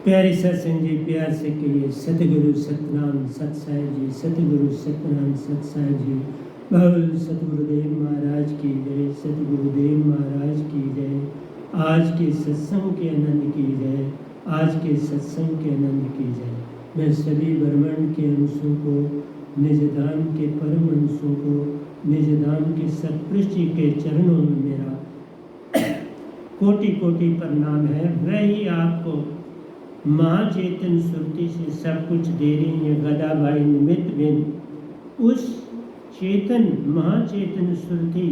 प्यारे सत्संग जी, प्यार से कहिए सतगुरु सतनाम सत साहिब जी, सतगुरु सतनाम सत साहिब जी। बाबुल सतगुरुदेव महाराज की जय, सतगुरुदेव महाराज की जय। आज के सत्संग के आनंद की जय, आज के सत्संग के आनंद की जय। मैं सभी ब्रह्मांड के अंशों को, निज धाम के परम अंशों को, निज धाम के सत्पुरुष जी के चरणों में मेरा कोटि कोटि प्रणाम है। वही आपको महाचेतन सुरती से सब कुछ दे रही है। गदा भाई निमित्त बिन उस चेतन महाचेतन सुरती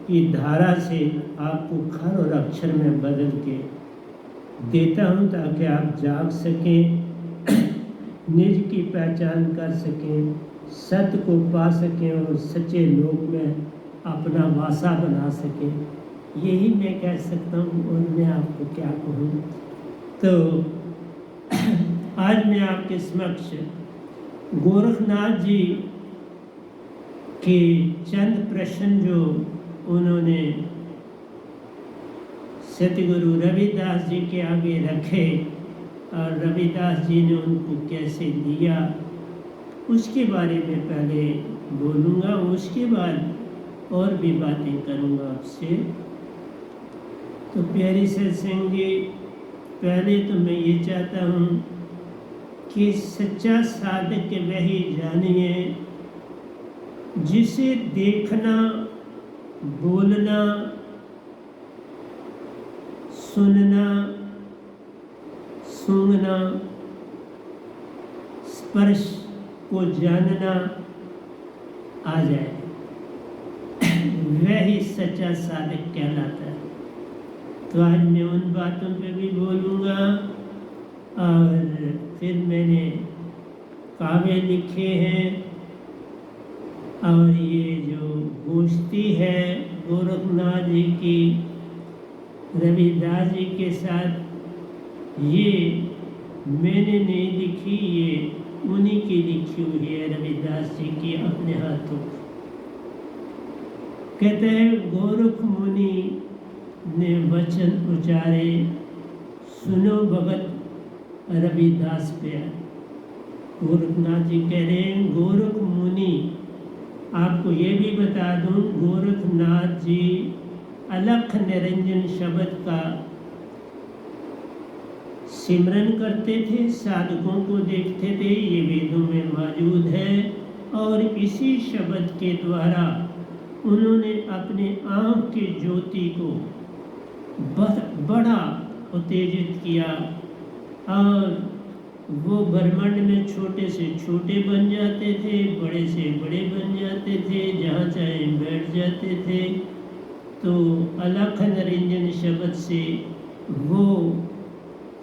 की धारा से आपको खर और अक्षर में बदल के देता हूँ, ताकि आप जाग सकें, निज की पहचान कर सकें, सत्य को पा सकें और सच्चे लोक में अपना वासा बना सकें। यही मैं कह सकता हूँ और मैं आपको क्या कहूँ। तो आज मैं आपके समक्ष गोरखनाथ जी के चंद प्रश्न जो उन्होंने सतगुरु रविदास जी के आगे रखे और रविदास जी ने उनको कैसे दिया, उसके बारे में पहले बोलूँगा। उसके बाद और भी बातें करूँगा आपसे। तो प्यारी सत्संग जी, पहले तो मैं ये चाहता हूँ कि सच्चा साधक वही जानिए जिसे देखना, बोलना, सुनना, सूंघना, स्पर्श को जानना आ जाए, वही सच्चा साधक कहलाता है। तो आज मैं उन बातों पे भी बोलूँगा और फिर मैंने काव्य लिखे हैं और ये जो गोष्ठी है गोरखनाथ जी की रविदास जी के साथ, ये मैंने नहीं लिखी, ये उन्हीं की लिखी हुई है, रविदास जी की अपने हाथों। कहते हैं गोरख मुनि ने वचन उचारे, सुनो भगत रविदास पे। गोरखनाथ जी कह रहे हैं गोरख मुनि, आपको ये भी बता दूं, गोरखनाथ जी अलख निरंजन शब्द का सिमरन करते थे, साधकों को देखते थे, ये वेदों में मौजूद है। और इसी शब्द के द्वारा उन्होंने अपने आँख की ज्योति को बड़ा उत्तेजित किया और वो ब्रह्मांड में छोटे से छोटे बन जाते थे, बड़े से बड़े बन जाते थे, जहाँ चाहे बैठ जाते थे। तो अलख निरंजन शब्द से वो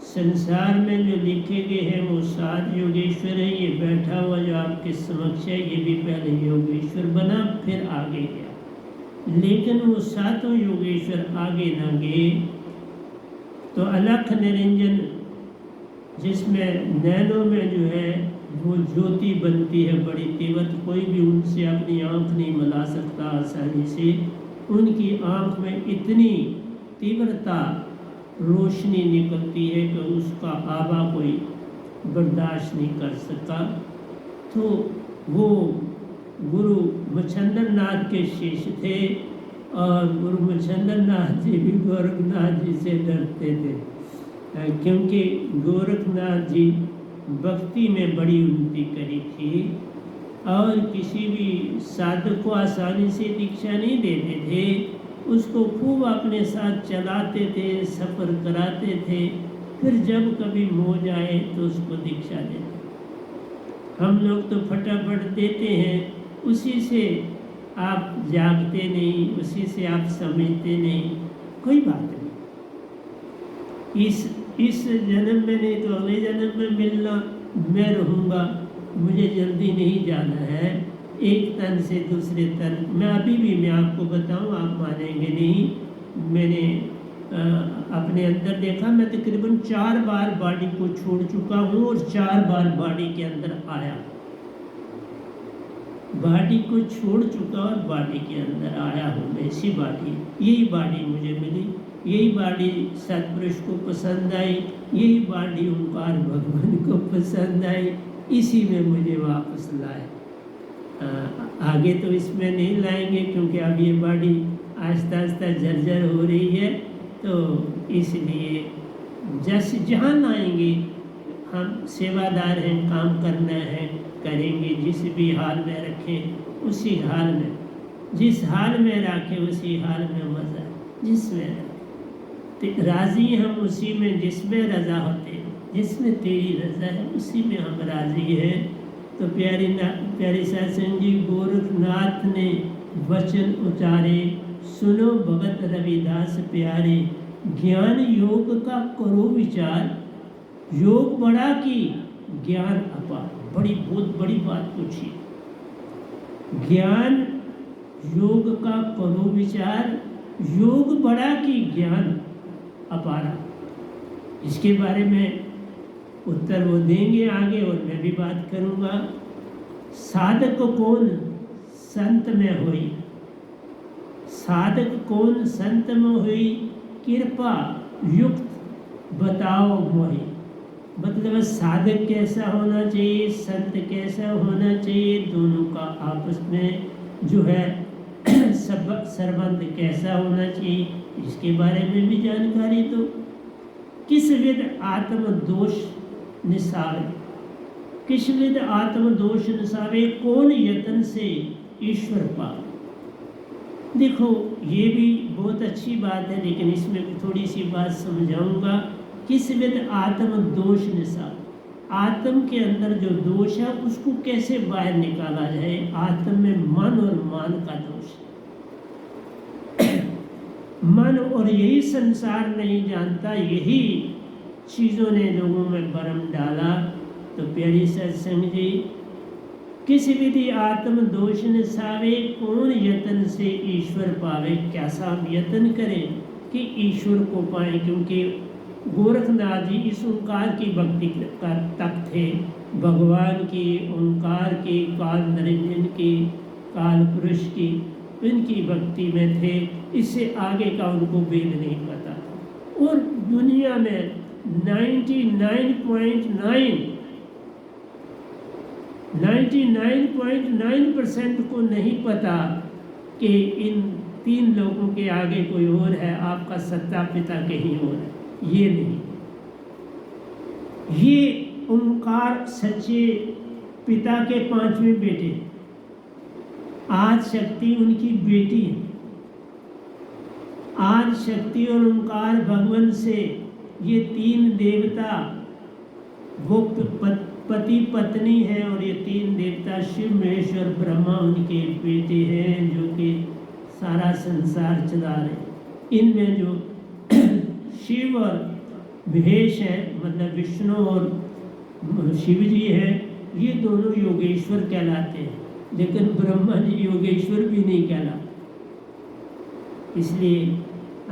संसार में जो लिखे गए हैं वो 7 योगेश्वर है। ये बैठा हुआ जो आपके समक्ष है, ये भी पहले योगेश्वर बना, फिर आगे गया, लेकिन वो 7 योगेश्वर आगे ना गए। तो अलख निरंजन जिसमें नैनों में जो है वो ज्योति बनती है बड़ी तीव्र, कोई भी उनसे अपनी आँख नहीं मिला सकता आसानी से। उनकी आँख में इतनी तीव्रता रोशनी निकलती है कि उसका आभा कोई बर्दाश्त नहीं कर सका। तो वो गुरु मच्छंदर नाथ के शिष्य थे और गुरु मच्छंदर नाथ जी भी गोरखनाथ जी से डरते थे, क्योंकि गोरखनाथ जी भक्ति में बड़ी उन्नति करी थी और किसी भी साधक को आसानी से दीक्षा नहीं देते थे। उसको खूब अपने साथ चलाते थे, सफ़र कराते थे, फिर जब कभी मौज आए तो उसको दीक्षा देते। हम लोग तो फटाफट देते हैं, उसी से आप जागते नहीं, उसी से आप समझते नहीं, कोई बात नहीं। इस जन्म में नहीं तो अगले जन्म में मिलना, मैं रहूँगा, मुझे जल्दी नहीं जाना है एक तन से दूसरे तन। मैं अभी भी मैं आपको बताऊं, आप मानेंगे नहीं, मैंने अपने अंदर देखा, मैं तकरीबन 4 बार बॉडी को छोड़ चुका हूँ और 4 बार बॉडी के अंदर आया। बॉडी को छोड़ चुका और बॉडी के अंदर आया हूँ मैं। इसी बॉडी, यही बॉडी मुझे मिली, यही बाड़ी सतपुरुष को पसंद आई, यही बाड़ी ओंकार भगवान को पसंद आई, इसी में मुझे वापस लाए। आगे तो इसमें नहीं लाएंगे क्योंकि अब ये बाड़ी आहिस्ता आहिस्ता जर्जर हो रही है, तो इसलिए जैसे जहाँ लाएंगे हम सेवादार हैं, काम करना है, करेंगे। जिस भी हाल में रखें उसी हाल में, जिस हाल में रखें उसी हाल में मज़ा, जिसमें तो राज़ी हम उसी में जिसमें रज़ा होते हैं, जिसमें तेरी रज़ा है उसी में हम राज़ी हैं। तो प्यारे सत्संग जी, गोरखनाथ ने वचन उचारे, सुनो भगत रविदास प्यारे, ज्ञान योग का करो विचार, योग बड़ा की ज्ञान अपार। बहुत बड़ी बात पूछी, ज्ञान योग का करो विचार, योग बड़ा की ज्ञान अपारा। इसके बारे में उत्तर वो देंगे आगे और मैं भी बात करूँगा। साधक कौन संत में होई, साधक कौन संत में हुई, कृपा युक्त बताओ मोहि। मतलब साधक कैसा होना चाहिए, संत कैसा होना चाहिए, दोनों का आपस में जो है संबंध कैसा होना चाहिए, इसके बारे में भी जानकारी दो। किस विध आत्म दोष निसावे, किस विध आत्म दोष निसावे, कौन यत्न से ईश्वर पावे। देखो ये भी बहुत अच्छी बात है, लेकिन इसमें भी थोड़ी सी बात समझाऊंगा। किस विध आत्म दोष निसावे, आत्म के अंदर जो दोष है उसको कैसे बाहर निकाला जाए। आत्म में मन और मान का दोष है। मन और यही संसार नहीं जानता, यही चीज़ों ने लोगों में भरम डाला। तो प्यारी सत्संग जी, किस विधि आत्म दोष निसावे, कौन यत्न से ईश्वर पावे। कैसा हम यत्न करें कि ईश्वर को पाएं, क्योंकि गोरखनाथ जी इस ओंकार की भक्ति का तक थे, भगवान की, ओंकार की, काल निरंजन की, काल पुरुष की, इनकी भक्ति में थे। इससे आगे का उनको वेद नहीं पता था। और दुनिया में 99.9% को नहीं पता कि इन तीन लोगों के आगे कोई और है, आपका सत्ता पिता कहीं और है। ये नहीं, ये ओंकार सच्चे पिता के पांचवें बेटे, आज शक्ति उनकी बेटी है। आज शक्ति और ओंकार भगवान से ये तीन देवता, वो पति पत्नी है, और ये तीन देवता शिव महेश और ब्रह्मा उनके बेटे हैं, जो कि सारा संसार चला रहे। इनमें जो शिव और महेश है, मतलब विष्णु और शिव जी है, ये दोनों योगेश्वर कहलाते हैं, लेकिन ब्रह्मा जी योगेश्वर भी नहीं कहलाते। इसलिए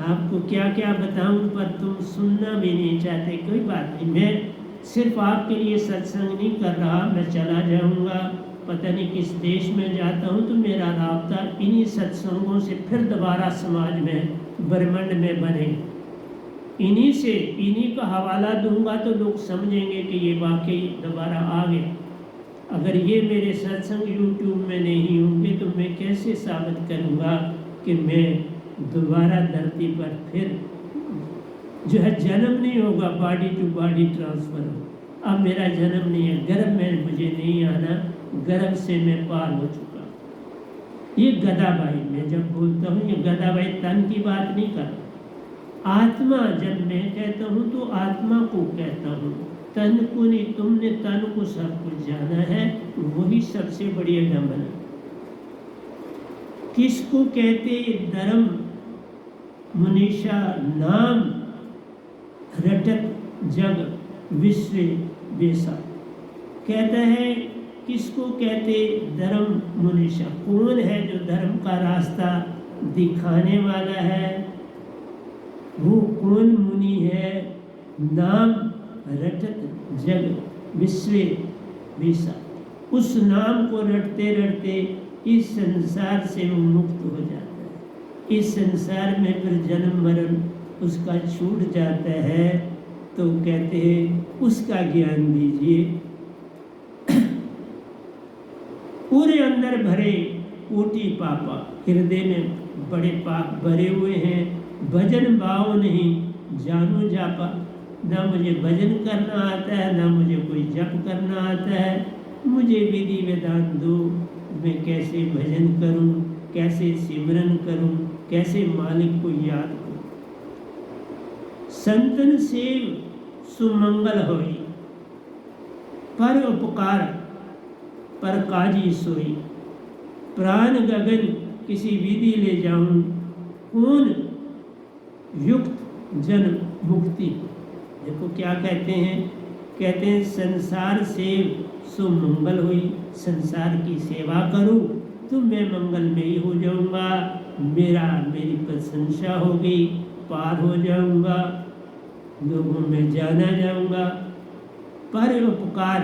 आपको क्या क्या बताऊं, पर तुम सुनना भी नहीं चाहते। कोई बात नहीं, मैं सिर्फ आपके लिए सत्संग नहीं कर रहा, मैं चला जाऊंगा, पता नहीं किस देश में जाता हूं, तो मेरा राब्ता इन्हीं सत्संगों से फिर दोबारा समाज में, ब्रह्मांड में बने। इन्हीं से, इन्हीं का हवाला दूंगा तो लोग समझेंगे कि ये वाकई दोबारा आ गए। अगर ये मेरे सत्संग यूट्यूब में नहीं होंगे तो मैं कैसे साबित करूंगा कि मैं दोबारा धरती पर फिर जो है जन्म नहीं होगा, बॉडी टू बॉडी ट्रांसफर हो। अब मेरा जन्म नहीं है, गर्भ में मुझे नहीं आना, गर्भ से मैं पार हो चुका। ये गदाबाई, मैं जब बोलता हूँ ये गदाबाई तन की बात नहीं कर, आत्मा जब मैं कहता हूँ तो आत्मा को कहता हूँ, तन को नहीं। तुमने तन को सब कुछ जाना है, वही सबसे बड़ी अडम्बना। किसको कहते धर्म मुनीषा, नाम रटत जग विश्व बेसा। कहता है किसको कहते धर्म मुनीषा, कौन है जो धर्म का रास्ता दिखाने वाला है, वो कौन मुनि है। नाम रटत जग विश्व बेसा, उस नाम को रटते रटते इस संसार से वो मुक्त हो जाता है। इस संसार में फिर जन्म मरण उसका छूट जाता है तो कहते हैं उसका ज्ञान दीजिए। पूरे अंदर भरे कोटि पापा, हृदय में बड़े पाप भरे हुए हैं, भजन भाव नहीं, जानो जापा, ना मुझे भजन करना आता है, ना मुझे कोई जप करना आता है, मुझे विधि विधान दो, मैं कैसे भजन करूं, कैसे सिमरन करूं, कैसे मालिक को याद करूं। संतन सेव सुमंगल होई, पर उपकार पर काजी सोई, प्राण गगन किसी विधि ले जाऊं, कौन युक्त जन मुक्ति। देखो क्या कहते हैं, कहते हैं संसार सेव सुमंगल हुई, संसार की सेवा करूं तो मैं मंगलमयी हो जाऊंगा, मेरी प्रशंसा होगी, पार हो जाऊंगा, लोगों में जाना जाऊंगा। पर उपकार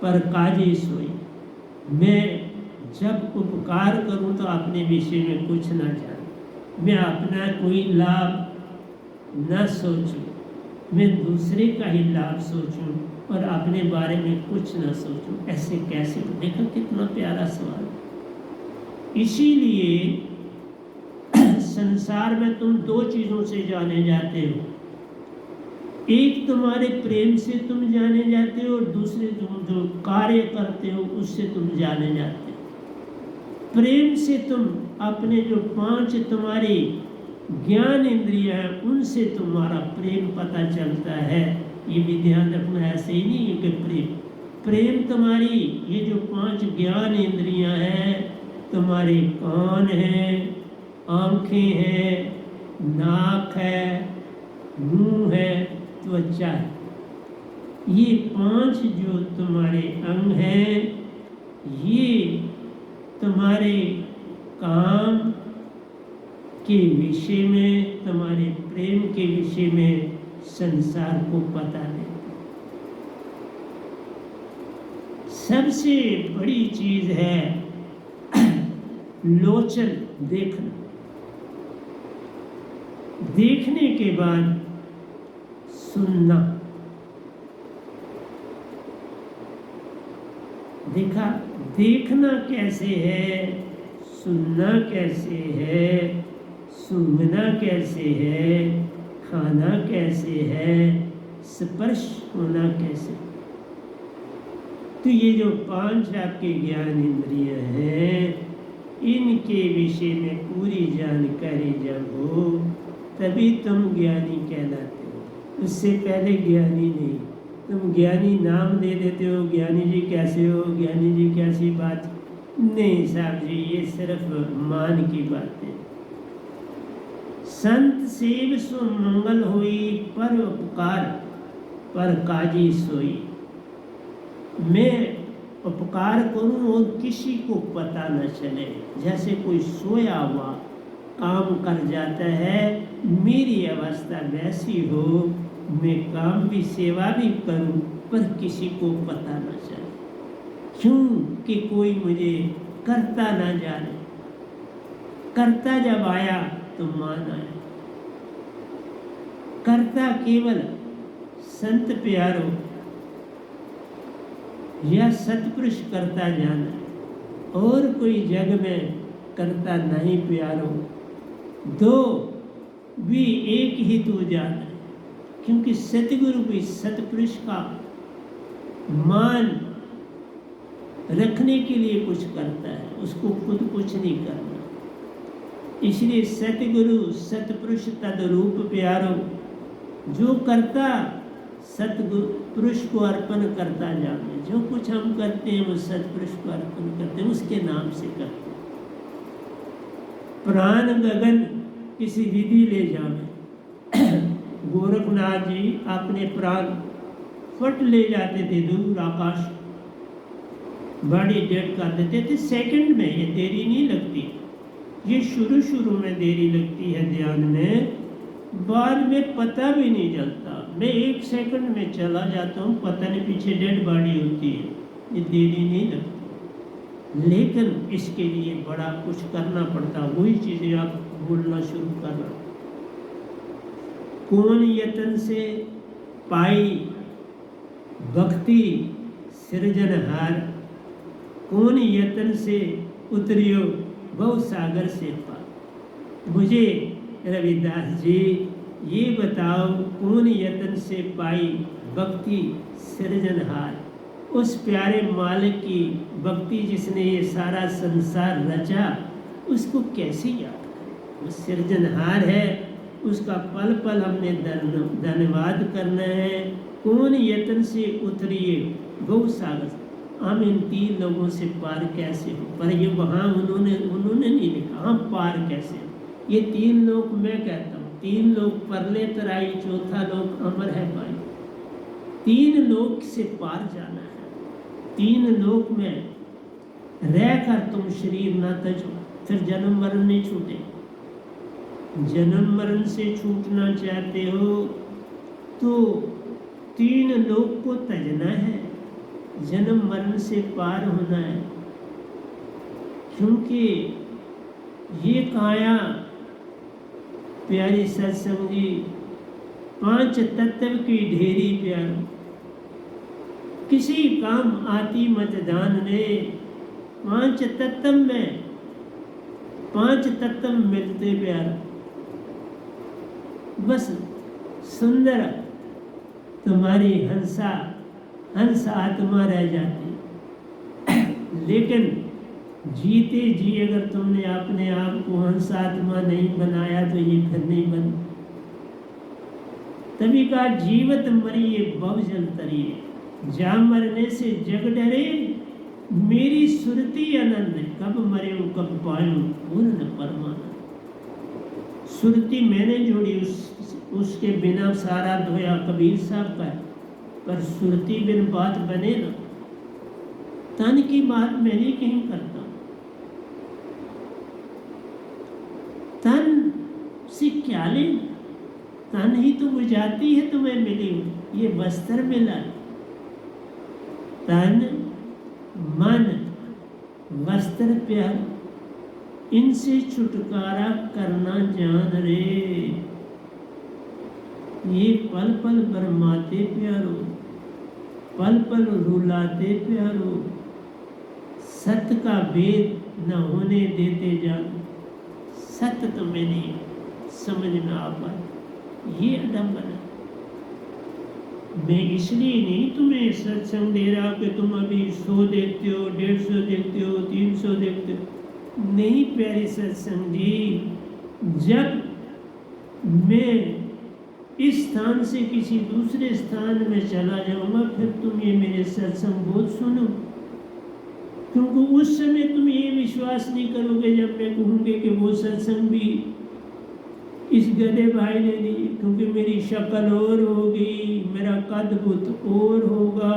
पर काजी सोई, मैं जब उपकार करूं तो अपने विषय में कुछ ना जानूं, मैं अपना कोई लाभ न सोचूं, मैं दूसरे का ही लाभ सोचूं और अपने बारे में कुछ न सोचूं। ऐसे कैसे? देखो कितना प्यारा सवाल। इसीलिए संसार में तुम दो चीजों से जाने जाते हो, एक तुम्हारे प्रेम से तुम जाने जाते हो और दूसरे तुम जो कार्य करते हो उससे तुम जाने जाते हो। प्रेम से तुम अपने जो 5 तुम्हारी ज्ञान इंद्रियां हैं उनसे तुम्हारा प्रेम पता चलता है। ये भी ध्यान रखना, ऐसे ही नहीं है कि प्रेम तुम्हारी ये जो 5 ज्ञान इंद्रियां हैं, तुम्हारे कान हैं, आंखें हैं, नाक है, मुंह है, त्वचा है, ये 5 जो तुम्हारे अंग हैं, ये तुम्हारे काम के विषय में, तुम्हारे प्रेम के विषय में संसार को पता नहीं। सबसे बड़ी चीज है लोचन, देखना, देखने के बाद सुनना। देखा, देखना कैसे है, सुनना कैसे है, सूंघना कैसे है, खाना कैसे है, स्पर्श होना कैसे। तो ये जो 5 आपके ज्ञान इंद्रियां हैं, इनके विषय में पूरी जानकारी जब हो तभी तुम ज्ञानी कहलाते हो। उससे पहले ज्ञानी नहीं। तुम ज्ञानी नाम दे देते हो, ज्ञानी जी कैसे हो, ज्ञानी जी कैसी बात। नहीं साहब जी, ये सिर्फ मान की बातें। संत सेव सो मंगल होई, पर उपकार पर काजी सोई। मैं उपकार करूं और किसी को पता न चले। जैसे कोई सोया हुआ काम कर जाता है, मेरी अवस्था वैसी हो, मैं काम भी सेवा भी करूं पर किसी को पता न चले। क्यों कि कोई मुझे करता ना जाने। करता जब आया तो मान आया। करता केवल संत प्यारो या सतपुरुष करता जाना, और कोई जग में करता नहीं प्यारो। दो भी एक ही तू जाना, क्योंकि सतगुरु भी सतपुरुष का मान रखने के लिए कुछ करता है, उसको खुद कुछ नहीं करना। इसलिए सतगुरु सतपुरुष तदरूप प्यारो। जो करता सतगुरु पुरुष को अर्पण करता जाने। जो कुछ हम करते हैं वो सतपुरुष को अर्पण करते हैं, उसके नाम से करते हैं। प्राण गगन किसी विधि ले जावे। गोरखनाथ जी अपने प्राण फट ले जाते थे दूर आकाश, बॉडी डेड कर देते थे सेकंड में। ये देरी नहीं लगती, ये शुरू में देरी लगती है ध्यान में, बाद में पता भी नहीं चलता। मैं 1 सेकंड में चला जाता हूँ, पता नहीं पीछे डेड बॉडी होती है, ये देरी नहीं लगती। लेकिन इसके लिए बड़ा कुछ करना पड़ता। वही चीज़ें आप बोलना शुरू करना। कौन यतन से पाई भक्ति सृजनहार, कौन यतन से उतरियो भव सागर से पार। मुझे रविदास जी ये बताओ, कौन यतन से पाई भक्ति सृजनहार, उस प्यारे मालिक की भक्ति जिसने ये सारा संसार रचा, उसको कैसे याद करें। वो सृजनहार है, उसका पल पल हमने धन्यवाद करना है। कौन यतन से उतरिए गौ सागर, हम इन 3 लोगों से पार कैसे हो। पर ये वहाँ उन्होंने नहीं लिखा, हम पार कैसे हो। ये 3 लोक मैं कहता हूँ, 3 लोक परले तराई, चौथा लोक अमर है भाई। 3 लोक से पार जाना है। 3 लोक में रहकर तुम शरीर ना तजो, फिर जन्म मरण नहीं छूटे। जन्म मरण से छूटना चाहते हो तो 3 लोक को तजना है, जन्म मरण से पार होना है। क्योंकि ये काया प्यारी सत्संगी 5 तत्व की ढेरी प्यारो, किसी काम आती मत दान ने। 5 तत्व में 5 तत्व मिलते प्यार, बस सुंदर तुम्हारी हंस आत्मा रह जाती। लेकिन जीते जी अगर तुमने अपने आप को हंस आत्मा नहीं बनाया तो ये फिर नहीं बन। तभी का जीवत मरिए भव जल तरिए, जा मरने से जग डरे, मेरी सुरती आनंद, कब मरे कब पायूं पूर्ण परमानंद। सुरती मैंने जोड़ी, उसके बिना सारा धोया कबीर साहब का, पर सुरती बिन बात बने ना। तन की बात मैं नहीं कहीं करता, तन से क्या लेना, तन ही तो बुझाती है तुम्हें मिली हुई, ये वस्त्र मिला। तन मन वस्त्र प्यार, इनसे छुटकारा करना जान रे। ये पल पल बरमाते प्यारो, पल पल रुलाते प्यारो, सत्य का भेद न होने देते जानो। सत्य तुम्हें नहीं समझ में आ पाए, ये अडम्बना। मैं इसलिए नहीं तुम्हें सत्संग दे रहा कि तुम अभी 100 देखते हो, 150 देखते हो, 300 देखते हो। नहीं प्यारे सत्संग जी, जब मैं इस स्थान से किसी दूसरे स्थान में चला जाऊंगा, फिर तुम ये मेरे सत्संग बहुत सुनो। क्योंकि उस समय तुम ये विश्वास नहीं करोगे जब मैं कहूँगी कि वो सत्संग भी इस गधे भाई ने दी, क्योंकि मेरी शक्ल और होगी, मेरा कद बुत और होगा,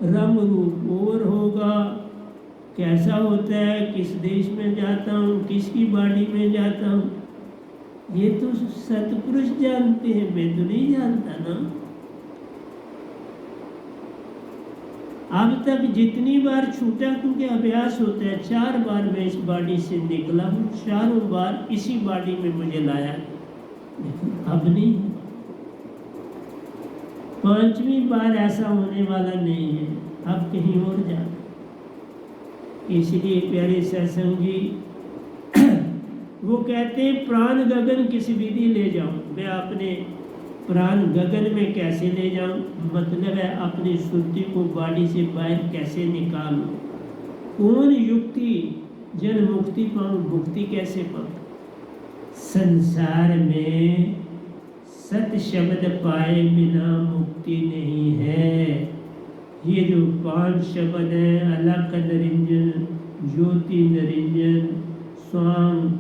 रंग रूप और होगा, कैसा होता है, किस देश में जाता हूँ, किसकी बाड़ी में जाता हूँ, ये तो सतपुरुष जानते हैं, मैं तो नहीं जानता ना। अब तक जितनी बार छूटा, क्योंकि अभ्यास होता है, 4 बार मैं इस बाड़ी से निकला हूँ, 4 बार इसी बाड़ी में मुझे लाया, लेकिन अब नहीं। 5वीं बार ऐसा होने वाला नहीं है, अब कहीं और जाना। इसलिए प्यारे सत्संग जी वो कहते हैं प्राण गगन किस विधि ले जाऊं, मैं अपने प्राण गगन में कैसे ले जाऊं, मतलब है अपनी सुरती को बाड़ी से बाहर कैसे निकालूं। कौन युक्ति जन मुक्ति पाऊं, मुक्ति कैसे पाऊं। संसार में सत शब्द पाए बिना मुक्ति नहीं है। ये जो 5 शब्द हैं, अलख निरंजन, ज्योति निरंजन, स्वांग,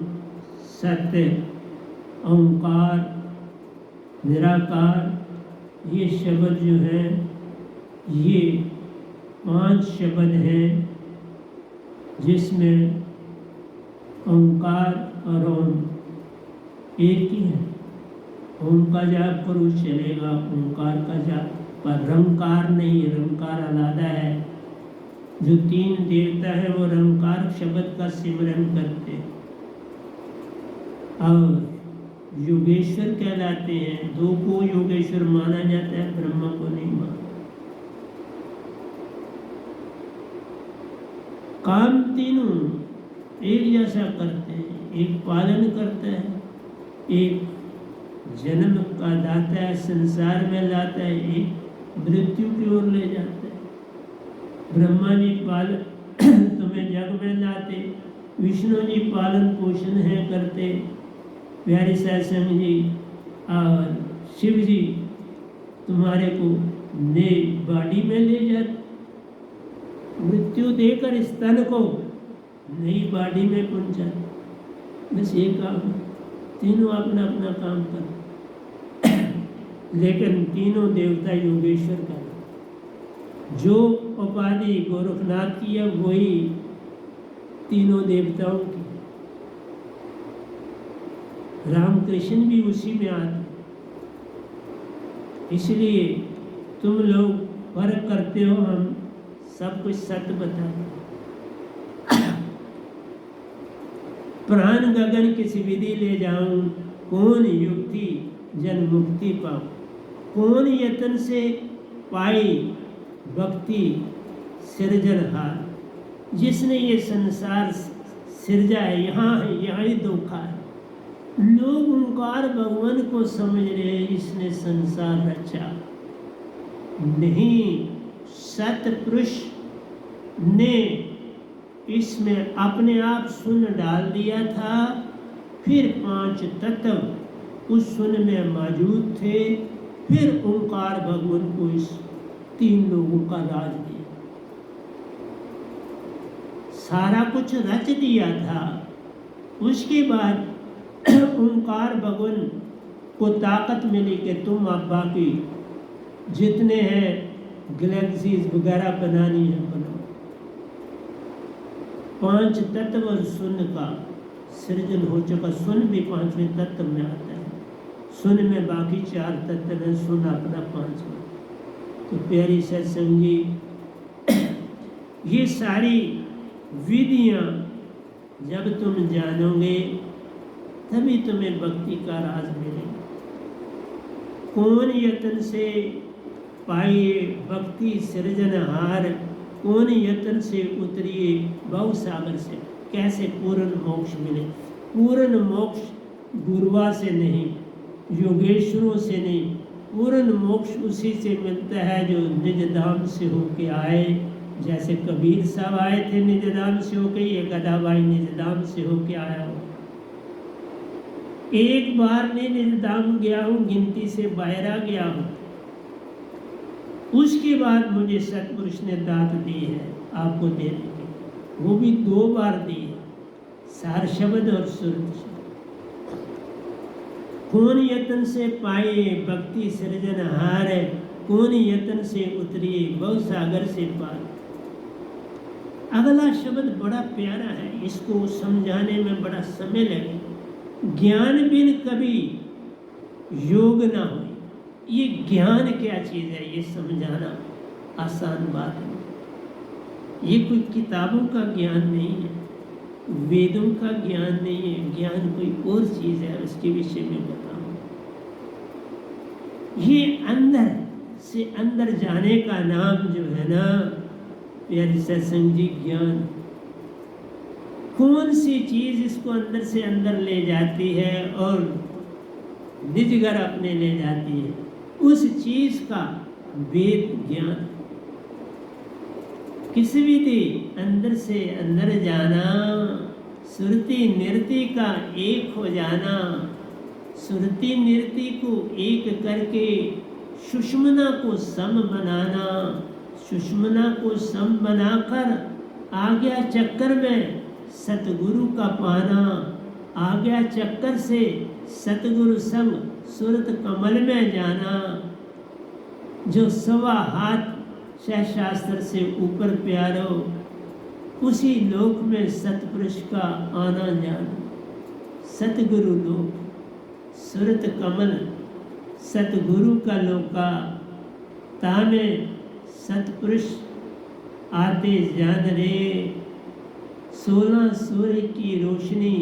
सत्य, ओंकार, निराकार, ये शब्द जो है, ये 5 शब्द हैं जिसमें ओंकार और ओम एक ही है। ओम का जाप करो चलेगा, ओंकार का जाप, पर रंकार नहीं, रंकार अलग है। जो 3 देवता है वो रंकार शब्द का सिमरन करते हैं, और योगेश्वर कहलाते हैं। दो को योगेश्वर माना जाता है, ब्रह्मा को नहीं माना। काम तीनों एक जैसा करते हैं, एक पालन करता है, एक जन्म का दाता है, संसार में लाता है, एक मृत्यु की ओर ले जाता है। ब्रह्मा जी तुम्हें जग में लाते, विष्णु जी पालन पोषण है करते, प्यारे सत्संग जी और शिव जी तुम्हारे को नए बॉडी में ले जाते, मृत्यु देकर स्तन को नई बॉडी में पहुंचा। बस ये काम, तीनों अपना अपना काम कर, लेकिन तीनों देवता योगेश्वर का। जो उपाधि गोरखनाथ की है वही तीनों देवताओं की। रामकृष्ण भी उसी में आते, इसलिए तुम लोग फर्क करते हो, हम सब कुछ सत्य बताते। प्राण गगन किसी विधि ले जाऊं, कौन युक्ति जन मुक्ति पाऊं, कौन यतन से पाई भक्ति सृजनहार। जिसने ये संसार सिरजा है, यहाँ है, यहाँ ही धोखा है। लोग ओंकार भगवान को समझ रहे, इसने संसार रचा नहीं। सतपुरुष ने इसमें अपने आप सुन डाल दिया था, फिर पांच तत्व उस सुन में मौजूद थे, फिर ओंकार भगवान को इस तीन लोगों का राज दिया, सारा कुछ रच दिया था। उसके बाद ओंकार भगवान को ताकत मिली कि तुम अब बाकी जितने हैं गैलेक्सीज वगैरह बनानी है बनाओ। पांच तत्व और सुन का सृजन हो चुका। सुन भी पांचवें तत्व में आता है, सुन में बाकी चार तत्व है, सुन अपना पांचवा। तो प्यारी सत्संग जी, ये सारी विधियां जब तुम जानोगे तभी तुम्हें भक्ति का राज मिलेगा। कौन यतन से पाइए भक्ति सृजनहार, कौन यतन से उतरिए भव सागर से। कैसे पूर्ण मोक्ष मिले? पूर्ण मोक्ष गुरुआ से नहीं, योगेश्वरों से नहीं, पूर्ण मोक्ष उसी से मिलता है जो निज धाम से होके आए। जैसे कबीर साहब आए थे निज धाम से होके, ये गदाबाई निज धाम से होके आया हो। एक बार मैं निज धाम गया हूँ, गिनती से बाहर आ गया हूँ, उसके बाद मुझे सतपुरुष ने दात दी है आपको देने की, वो भी 2 बार दी है, सार शब्द और सुरत शब्द। कौन यतन से पाए भक्ति सृजनहार, कौन यतन से उतरिए भव सागर से पार। अगला शब्द बड़ा प्यारा है, इसको समझाने में बड़ा समय लगे। ज्ञान बिन कभी योग ना हो। ये ज्ञान क्या चीज़ है, ये समझाना आसान बात है। ये कोई किताबों का ज्ञान नहीं है, वेदों का ज्ञान नहीं है। ज्ञान कोई और चीज़ है, उसके विषय में बताऊं। ये अंदर से अंदर जाने का नाम जो है ना प्यारे सत्संग जी, ज्ञान। कौन सी चीज़ इसको अंदर से अंदर ले जाती है और निज घर अपने ले जाती है, उस चीज का वेद ज्ञान। किसी विधि अंदर से अंदर जाना, सुरति निरति का एक हो जाना, सुरति निरति को एक करके सुषुम्ना को सम बनाना, सुषुम्ना को सम बनाकर आज्ञा चक्कर में सतगुरु का पाना, आज्ञा चक्कर से सतगुरु संग सुरत कमल में जाना। जो 1.25 हाथ शास्त्र से ऊपर प्यारो, उसी लोक में सतपुरुष का आना जाना। सतगुरु लोक, सुरत कमल सतगुरु का लोका, तामे सतपुरुष आते जान रे। 16 सूर्य की रोशनी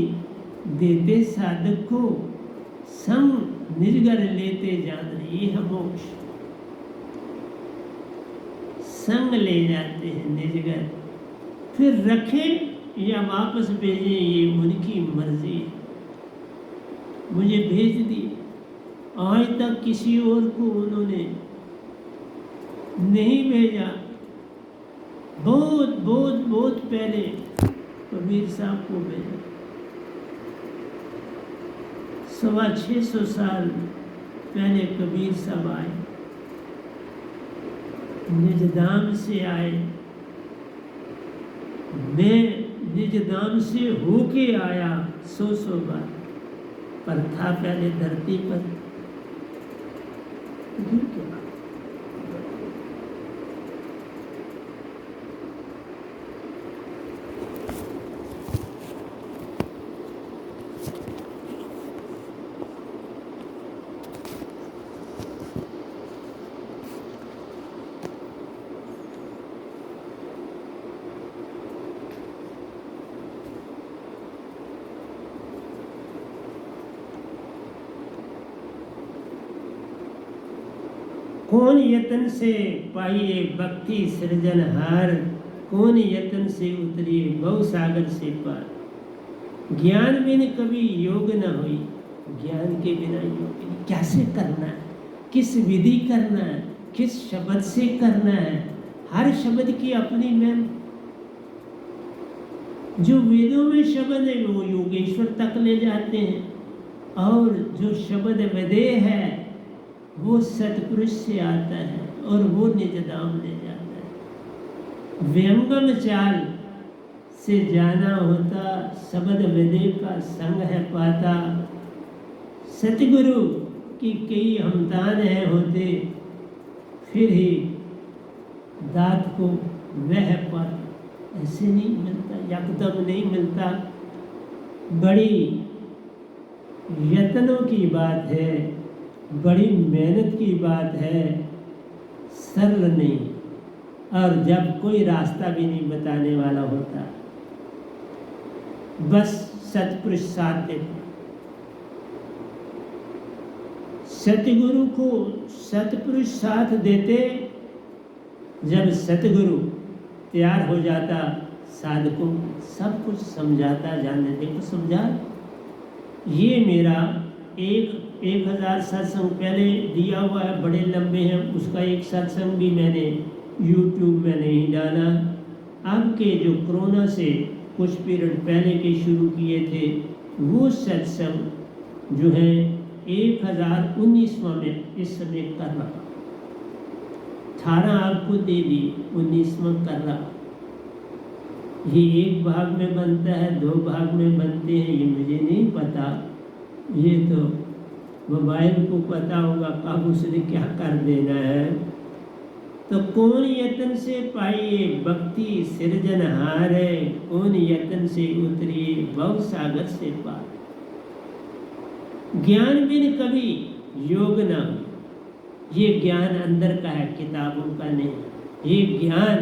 देते साधक को, संग निर्गर लेते जाना, ये है मोक्ष। संग ले जाते हैं निर्गर, फिर रखें या वापस भेजें ये उनकी मर्जी। मुझे भेज दिए, आज तक किसी और को उन्होंने नहीं भेजा। बहुत बहुत बहुत पहले कबीर साहब को भेजा, 650 साल पहले कबीर साहब आए, निजधाम से आए। मैं निजधाम से होके आया 100 बार, पर था पहले धरती पर। कौन यतन से पाइए भक्ति सृजनहार, कौन यतन से उतरिए भव सागर से पार। ज्ञान बिन कभी योग न हुई, ज्ञान के बिना योग नहीं। कैसे करना है, किस विधि करना है, किस शब्द से करना है, हर शब्द की अपनी महिमा। जो वेदों में शब्द है वो योगेश्वर तक ले जाते हैं, और जो शब्द वेदे है वो सतपुरुष से आता है और वो निजधाम ले जाता है। व्यंगम चाल से जाना होता, शब्द वेदे का संग है पाता। सतगुरु की कई हमदान है होते, फिर ही दात को वह पाता। ऐसे नहीं मिलता, यकदम नहीं मिलता। बड़ी यत्नों की बात है, बड़ी मेहनत की बात है, सरल नहीं। और जब कोई रास्ता भी नहीं बताने वाला होता, बस सतपुरुष साथ देते। सतगुरु को सतपुरुष साथ देते, जब सतगुरु तैयार हो जाता, साधकों सब कुछ समझाता। जानने देखो समझा, ये मेरा 1000 सत्संग पहले दिया हुआ है, बड़े लंबे हैं। उसका एक सत्संग भी मैंने YouTube में नहीं डाला। अब के जो कोरोना से कुछ पीरियड पहले के शुरू किए थे, वो सत्संग जो है 1019वां में इस समय कर रहा। 18 आपको दे दी, 19वां कर रहा। ये एक भाग में बनता है, 2 भाग में बनते हैं, ये मुझे नहीं पता। ये तो मोबाइल को पता होगा कब उसने क्या कर देना है। तो कौन यतन से पाइए भक्ति सृजनहार है, कौन यतन से उतरिए भव सागर से पार। ज्ञान बिन कभी योग ना हो। ये ज्ञान अंदर का है, किताबों का नहीं। ये ज्ञान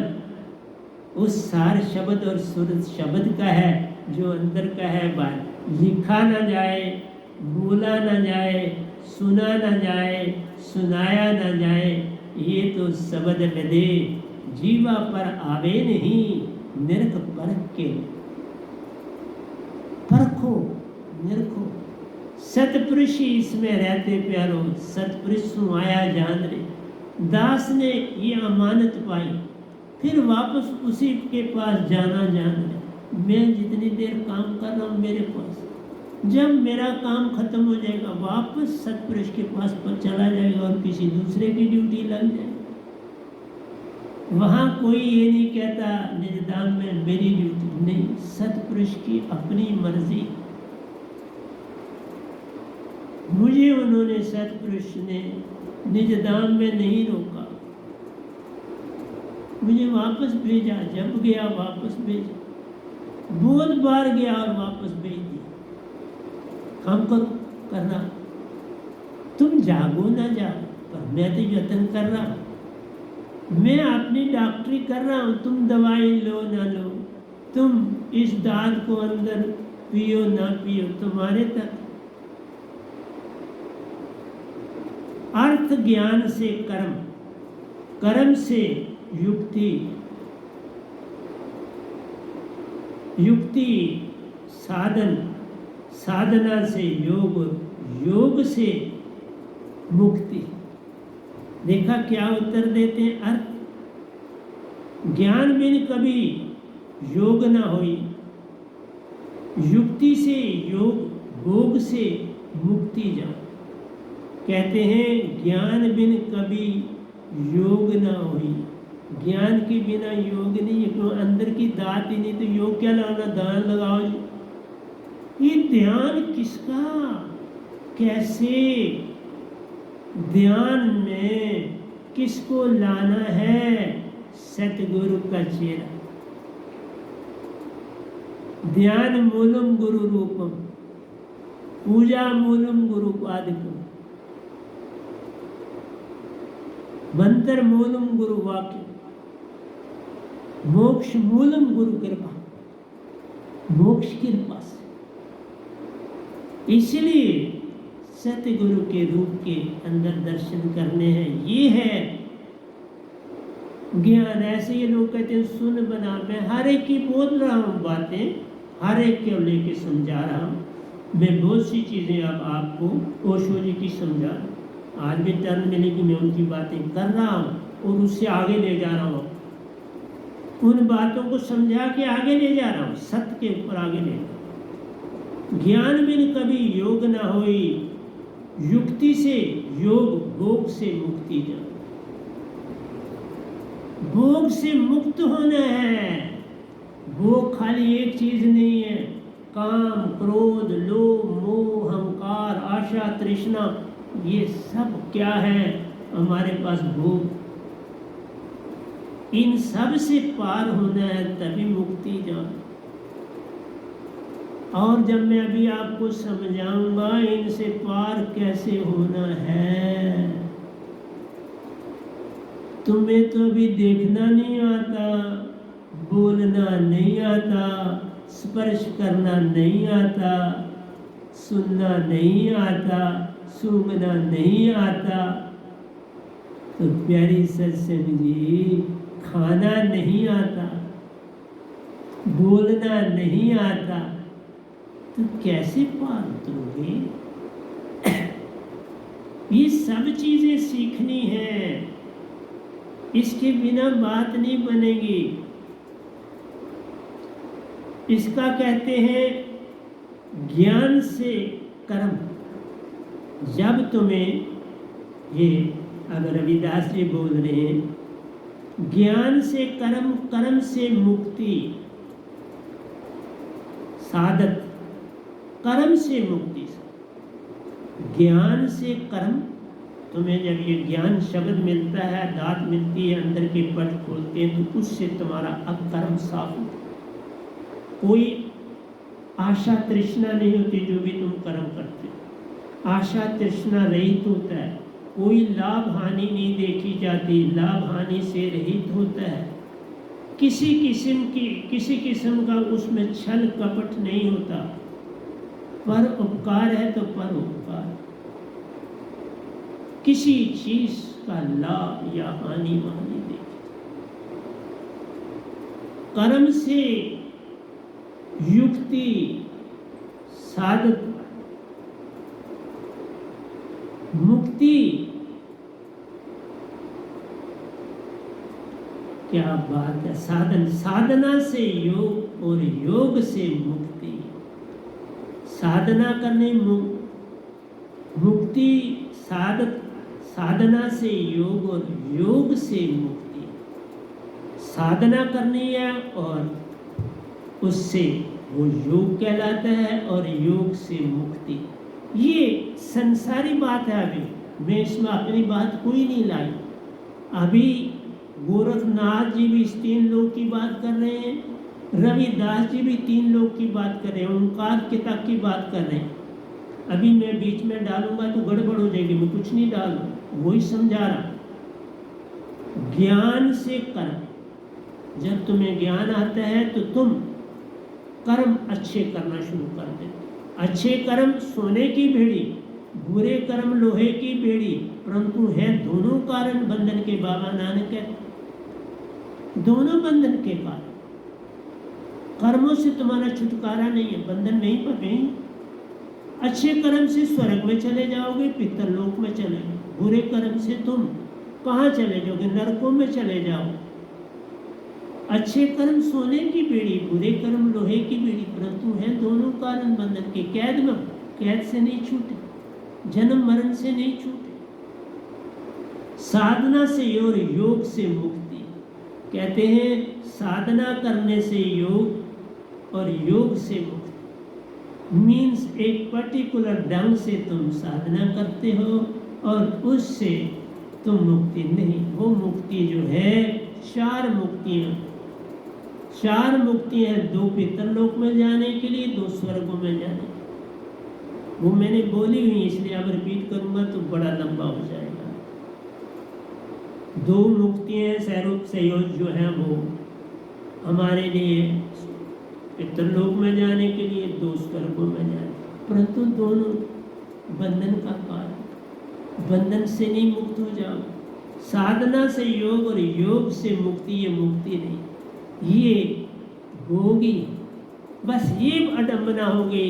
उस सार शब्द और सुर शब्द का है जो अंदर का है। बात लिखा ना जाए, बोला ना जाए, सुना ना जाए, सुनाया ना जाए, ये तो शब्द वेदे जीवा पर आवे नहीं। निरख परख के परखो निरखो, सतपुरुष ही इसमें रहते प्यारो। सतपुरुष आया जान रे। दास ने ये अमानत पाई, फिर वापस उसी के पास जाना जान रे। मैं जितनी देर काम कर रहा हूँ मेरे पास, जब मेरा काम खत्म हो जाएगा वापस सतपुरुष के पास पर चला जाएगा और किसी दूसरे की ड्यूटी लग जाएगी। वहाँ कोई ये नहीं कहता निजधाम में मेरी ड्यूटी नहीं, सतपुरुष की अपनी मर्जी। मुझे उन्होंने सतपुरुष ने निजधाम में नहीं रोका, मुझे वापस भेजा। जब गया वापस भेजा, बहुत बार गया और वापस भेज दिया। हमको करना, तुम जागो ना जाओ, पर मैं तो यत्न कर रहा हूँ। मैं अपनी डॉक्टरी कर रहा हूँ, तुम दवाई लो ना लो, तुम इस दांत को अंदर पियो ना पियो, तुम्हारे तक। अर्थ ज्ञान से कर्म, कर्म से युक्ति, युक्ति साधन, साधना से योग, योग से मुक्ति। देखा क्या उत्तर देते हैं? अर्थ ज्ञान बिन कभी योग ना होई, युक्ति से योग, भोग से मुक्ति जाओ। कहते हैं ज्ञान बिन कभी योग ना होई, ज्ञान के बिना योग नहीं है। क्यों? अंदर की दात ही नहीं तो योग क्या लगाना? ध्यान लगाओ। ये ध्यान किसका, कैसे ध्यान में किसको लाना है? सतगुरु का चेहरा। ध्यान मूलम गुरु रूपम, पूजा मूलम गुरु पादकम, मंत्र मूलम गुरु वाक्य, मोक्ष मूलम गुरु कृपा। मोक्ष कृपा से, इसलिए सतगुरु के रूप के अंदर दर्शन करने हैं। ये है ज्ञान। ऐसे ये लोग कहते हैं सुन बना, मैं हर एक की बोल रहा हूँ बातें, हर एक के लेके समझा रहा हूँ। मैं बहुत सी चीज़ें अब आपको ओशो जी की समझा रहा हूँ। आज भी टर्न मिलेगी, मैं उनकी बातें कर रहा हूँ और उससे आगे ले जा रहा हूँ। उन बातों को समझा के आगे ले जा रहा हूँ, सत्य के ऊपर आगे ले जा रहा हूँ। ज्ञान बिन कभी योग ना होई, युक्ति से योग, भोग से मुक्ति जाओ। भोग से मुक्त होना है। भोग खाली एक चीज नहीं है। काम, क्रोध, लोभ, मोह, अहंकार, आशा, तृष्णा, ये सब क्या है हमारे पास? भोग। इन सब से पार होना है, तभी मुक्ति जाओ। और जब मैं अभी आपको समझाऊंगा इनसे पार कैसे होना है। तुम्हें तो अभी देखना नहीं आता, बोलना नहीं आता, स्पर्श करना नहीं आता, सुनना नहीं आता, सूंघना नहीं आता। तो प्यारी सत्संग जी, खाना नहीं आता, बोलना नहीं आता, तो कैसे पार उतरोगे? ये सब चीजें सीखनी है, इसके बिना बात नहीं बनेगी। इसका कहते हैं ज्ञान से कर्म। जब तुम्हें, ये अगर रविदास जी बोल रहे हैं, ज्ञान से कर्म, कर्म से मुक्ति, साधक, कर्म से मुक्ति। ज्ञान से कर्म, तुम्हें जब ये ज्ञान शब्द मिलता है, दात मिलती है, अंदर के पट खोलते हैं, तो उससे तुम्हारा अब कर्म साफ होता है। कोई आशा तृष्णा नहीं होती जो भी तुम कर्म करते हो। आशा तृष्णा रहित होता है। कोई लाभ हानि नहीं देखी जाती, लाभ हानि से रहित होता है। किसी किस्म का उसमें छल कपट नहीं होता। पर उपकार है तो पर उपकार, किसी चीज का लाभ या हानि वहां नहीं देखी। कर्म से युक्ति, साधक, मुक्ति। क्या बात है! साधन, साधना से योग और योग से मुक्ति। साधना करने मुक्ति, साधक, साधना से योग और योग से मुक्ति। साधना करनी है और उससे वो योग कहलाता है, और योग से मुक्ति। ये संसारी बात है। अभी मैं इसमें अपनी बात कोई नहीं लाई। अभी गोरखनाथ जी भी इस 3 लोग की बात कर रहे हैं, रविदास जी भी 3 लोग की बात कर रहे हैं, ओंकार किताब की बात कर रहे हैं। अभी मैं बीच में डालूंगा तो गड़बड़ हो जाएगी, मैं कुछ नहीं डाल, वही समझा रहा। ज्ञान से कर्म। जब तुम्हें ज्ञान आता है तो तुम कर्म अच्छे करना शुरू कर देते। अच्छे कर्म सोने की भेड़ी, बुरे कर्म लोहे की बेड़ी, परंतु है दोनों कारण बंधन के। बाबा नानक कहते दोनों बंधन के कारण। कर्मों से तुम्हारा छुटकारा नहीं है, बंधन नहीं पर नहीं। अच्छे कर्म से स्वर्ग में चले जाओगे, पितरलोक में चले। बुरे कर्म से तुम कहाँ चले जाओगे? नरकों में चले जाओ। अच्छे कर्म सोने की बेड़ी, बुरे कर्म लोहे की बेड़ी, परंतु है दोनों कारण बंधन के। कैद में, कैद से नहीं छूटे, जन्म मरण से नहीं छूटे। साधना से और योग से मुक्ति। कहते हैं साधना करने से योग और योग से मुक्ति। मीन्स एक पर्टिकुलर ढंग से तुम साधना करते हो और उससे तुम मुक्ति नहीं। वो मुक्ति जो है, चार मुक्तियां, चार मुक्तियां, दो पितरलोक में जाने के लिए, दो स्वर्गों में जाने के लिए। वो मैंने बोली हुई, इसलिए अब रिपीट करूंगा तो बड़ा लंबा हो जाएगा। दो मुक्तियां सैरूप संयोग जो है वो हमारे लिए पितरलोक में जाने के लिए, दो स्वर्गों में जाने, परंतु दोनों बंधन का कारण। बंधन से नहीं मुक्त हो जाओ। साधना से योग और योग से मुक्ति, ये मुक्ति नहीं, ये होगी। बस ये अडम्बना होगी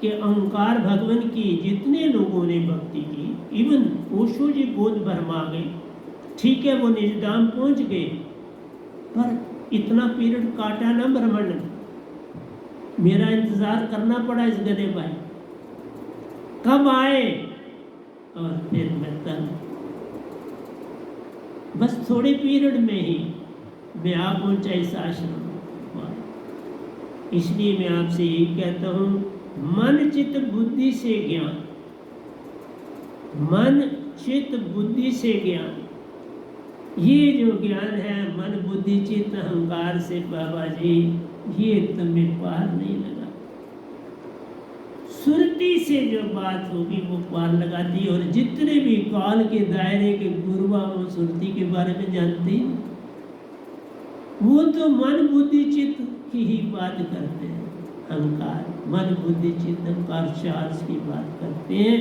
कि अहंकार भगवान की जितने लोगों ने भक्ति की, इवन ओशो जी गोद भरमा गए, ठीक है वो निजधाम पहुंच गए, पर इतना पीरियड काटा ना ब्रह्मण, मेरा इंतजार करना पड़ा इस गधे भाई कब आए, और फिर मैं तब बस थोड़े पीरियड में ही मैं आ पहुंचा इस आश्रम। इसलिए मैं आपसे यही कहता हूं, मन चित्त बुद्धि से ज्ञान, मन चित्त बुद्धि से ज्ञान, ये जो ज्ञान है मन बुद्धि चित्त अहंकार से बाबा जी, ये तुम्हें पार नहीं लगा। सुरती से जो बात होगी वो पार लगाती। और जितने भी काल के दायरे के गुरुआ वो सुरती के बारे में जानते ही, वो तो मन बुद्धि चित्त की ही बात करते हैं। अहंकार, मन बुद्धि चित्त अहंकार चार की बात करते हैं।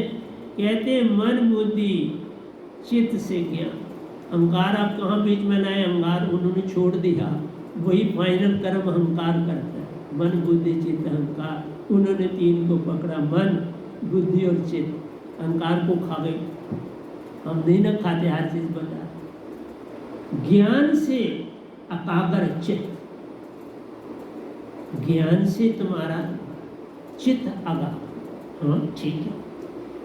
कहते हैं मन बुद्धि चित्त से ज्ञान। अहंकार आप कहाँ बीच में लाए? अहंकार उन्होंने छोड़ दिया, वही फाइनल कर्म अहंकार करता है। मन बुद्धि चित्त अहंकार, उन्होंने तीन को पकड़ा, मन बुद्धि और चित्त। अहंकार को खा गए, हम नहीं ना खाते हर चीज बता। ज्ञान से एकाग्र चित्त, ज्ञान से तुम्हारा चित्त आगा, हाँ ठीक है।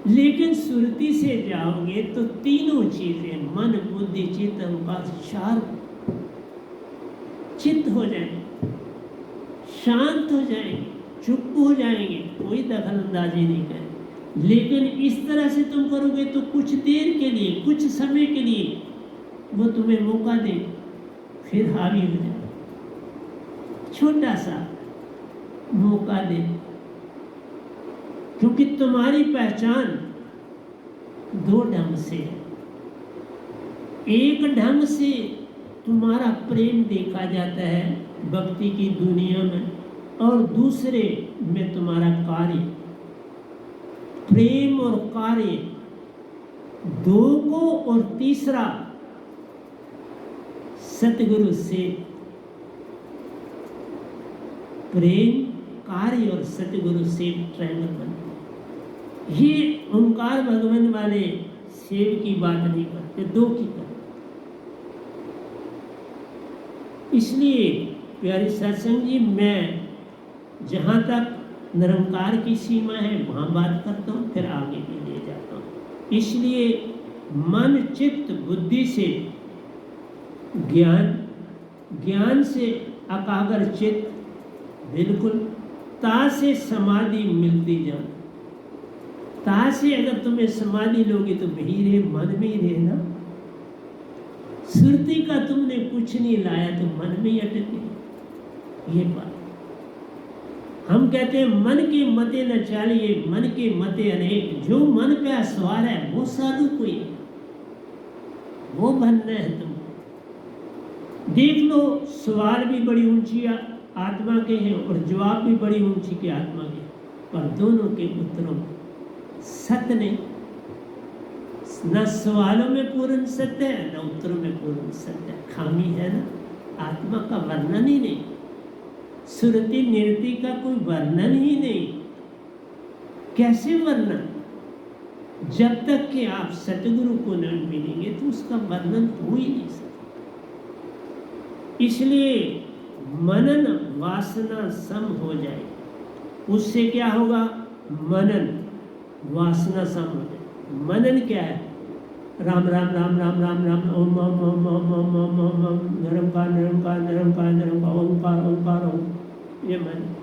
लेकिन सुरती से जाओगे तो तीनों चीजें मन बुद्धि चित्त अहंकार चार चित्त हो जाएंगे, शांत हो जाएंगे, चुप हो जाएंगे, कोई दखल अंदाजी नहीं करें। लेकिन इस तरह से तुम करोगे तो कुछ देर के लिए, कुछ समय के लिए वो तुम्हें मौका दे, फिर हावी हो जाए, छोटा सा मौका दे। क्योंकि तुम्हारी पहचान दो ढंग से है। एक ढंग से तुम्हारा प्रेम देखा जाता है भक्ति की दुनिया में, और दूसरे में तुम्हारा कार्य। प्रेम और कार्य दो को, और तीसरा सतगुरु से। प्रेम, कार्य और सतगुरु से ट्रायंगल बनते हैं। ये ओंकार भगवान वाले सेव की बात नहीं करते, दो की करते। इसलिए प्यारे सत्संग जी, मैं जहाँ तक निरंकार की सीमा है वहाँ बात करता हूँ, फिर आगे भी ले जाता हूँ। इसलिए मन चित्त बुद्धि से ज्ञान, ज्ञान से एकाग्र चित्त, बिल्कुल ता से समाधि मिलती जा। ता से अगर तुम्हें समाधि लोगे तो वही रहे, मन में ही रहे ना। सुरती का तुमने कुछ नहीं लाया तो मन में ही अटके। ये बात हम कहते हैं, मन के मते न चालिए, मन के मते अनेक। जो मन पे सवार है वो साधु कोई, वो बनना है तुम। देख लो, सवाल भी बड़ी ऊंची आत्मा के हैं और जवाब भी बड़ी ऊंची के आत्मा के, पर दोनों के उत्तरों सत्य नहीं, न सवालों में पूर्ण सत्य है न उत्तरों में पूर्ण सत्य है, खामी है ना। आत्मा का वर्णन ही नहीं, सुरति निरति का कोई वर्णन ही नहीं। कैसे वर्णन? जब तक कि आप सतगुरु को न मिलेंगे तो उसका वर्णन हो ही नहीं सकता। इसलिए मनन वासना सम हो जाए, उससे क्या होगा? मनन वासना सम हो जाए। मनन क्या है? राम राम राम राम राम राम, ओम ओम ओम ओम ओम ओम ओम ओम, निरंकार निरंकार निरंकार निरंकार, ओंकार ओंकार ओम, ये मनन।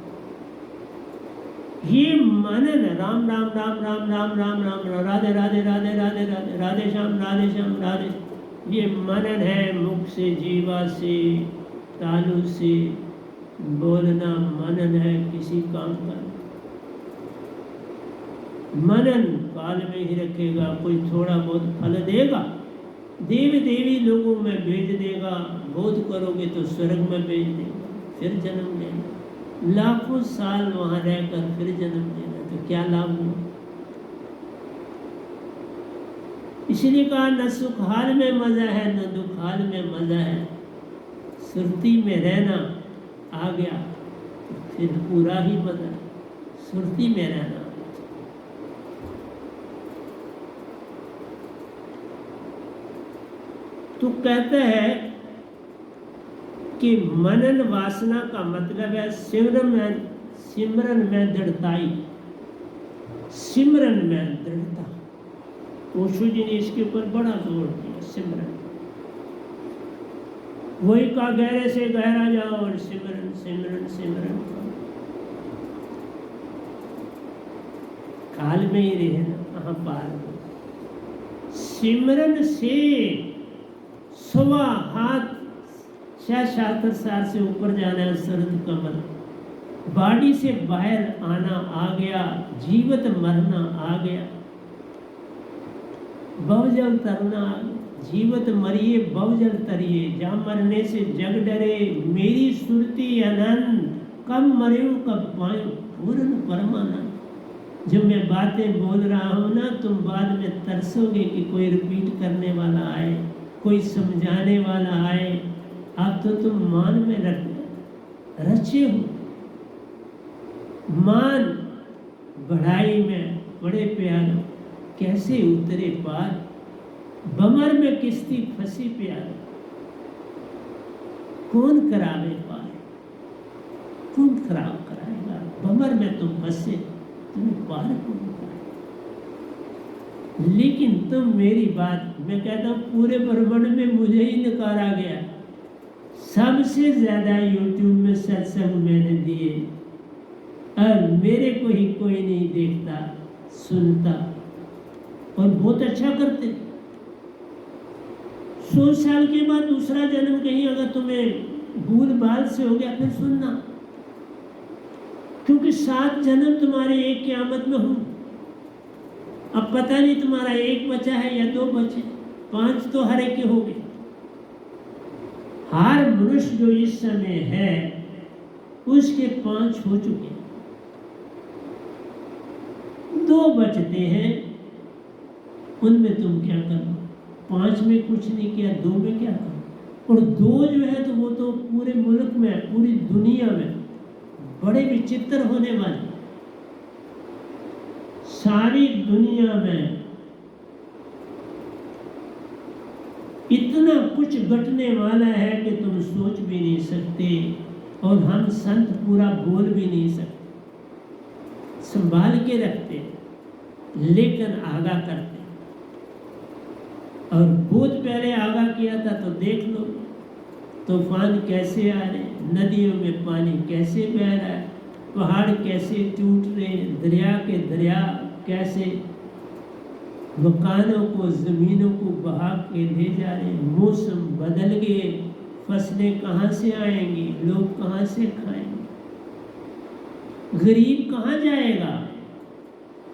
ये मनन राम राम राम राम राम राम राम, राधे राधे राधे राधे राधे, राधे श्याम राधे, ये मनन है। मुख से, जीवा से, तालु से बोलना मनन है, किसी काम का। मनन काल में ही रखेगा, कोई थोड़ा बहुत फल देगा, देव देवी लोगों में भेज देगा, बोध करोगे तो स्वर्ग में भेज देगा, फिर जन्म लेना, लाखों साल वहां रहकर फिर जन्म लेना, तो क्या लाभ हुआ? इसलिए कहा न सुख हाल में मजा है न दुख हाल में मजा है। सुरती में रहना आ गया तो फिर पूरा ही मजा है, सुरती में रहना। तो कहते हैं कि मनन वासना का मतलब है सिमरन में दृढ़ताई, सिमरन में दृढ़ता। ओशो जी ने इसके ऊपर बड़ा जोर दिया, सिमरन। वही का गहरे से गहरा जाओ और सिमरन सिमरन सिमरन करो। काल में ही रहना, कहाँ पार हो। सिमरन से सवा हाथ 6-7 साल से ऊपर जाना है, शरद कमल। बॉडी से बाहर आना आ गया, जीवित मरना आ गया, बहुजल तरना आ गया। जीवित मरिए बहुजल तरिए, जा मरने से जग डरे, मेरी सुरती अनंत, कब मरेऊ कब पाऊं पूर्ण परमानंद। जो मैं बातें बोल रहा हूँ ना, तुम बाद में तरसोगे कि कोई रिपीट करने वाला आए, कोई समझाने वाला आए। अब तो तुम मान में रचे हो, मान बढ़ाई में बड़े प्यारो, कैसे उतरे पार, बमर में किश्ती फंसी प्यारो, कौन करावे पार, कौन खराब कराएगा। बमर में तुम फंसे, तुम्हें पार कौन कराएगा। लेकिन तुम मेरी बात, मैं कहता हूँ पूरे ब्रह्मांड में मुझे ही नकारा गया। सबसे ज्यादा यूट्यूब में सत्संग मैंने दिए और मेरे को ही कोई नहीं देखता सुनता, और बहुत अच्छा करते। 100 साल के बाद दूसरा जन्म कहीं अगर तुम्हें भूल भाल से हो गया, फिर सुनना, क्योंकि 7 जन्म तुम्हारे एक क़यामत में हूँ। अब पता नहीं तुम्हारा 1 बचा है या 2 बचे, 5 तो हर एक के हो गए। हर मनुष्य जो इस समय है उसके 5 हो चुके हैं, 2 बचते हैं, उनमें तुम क्या करो? 5 में कुछ नहीं किया, 2 में क्या करो? और 2 जो है तो वो तो पूरे मुल्क में, पूरी दुनिया में बड़े विचित्र होने वाले। सारी दुनिया में इतना कुछ घटने वाला है कि तुम सोच भी नहीं सकते, और हम संत पूरा बोल भी नहीं सकते। संभाल के रखते लेकिन आगाह करते, और बहुत पहले आगाह किया था तो देख लो तूफान कैसे आ रहे, नदियों में पानी कैसे बह रहा है, पहाड़ कैसे टूट रहे, दरिया के दरिया कैसे मकानों को, ज़मीनों को बहा के ले जा रहे। मौसम बदल गए, फसलें कहाँ से आएंगी, लोग कहाँ से खाएंगे, गरीब कहाँ जाएगा।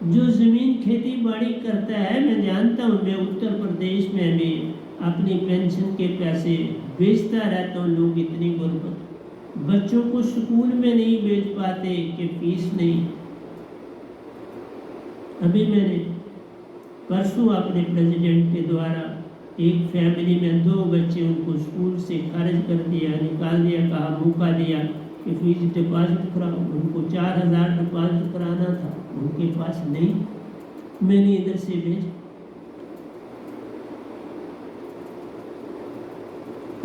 जो ज़मीन खेती बाड़ी करता है, मैं जानता हूँ, मैं उत्तर प्रदेश में भी अपनी पेंशन के पैसे बेचता रहता हूँ। लोग इतनी गुर्बत, बच्चों को स्कूल में नहीं भेज पाते कि फीस नहीं, अभी मैंने परसों अपने प्रेसिडेंट के द्वारा एक फैमिली में 2 बच्चे उनको स्कूल से खारिज कर दिया, निकाल दिया, कहा मौका दिया कि फीस डिपॉजिट कराओ। उनको 4,000 डिपॉजिट कराना था, उनके पास नहीं, मैंने इधर से भेजा।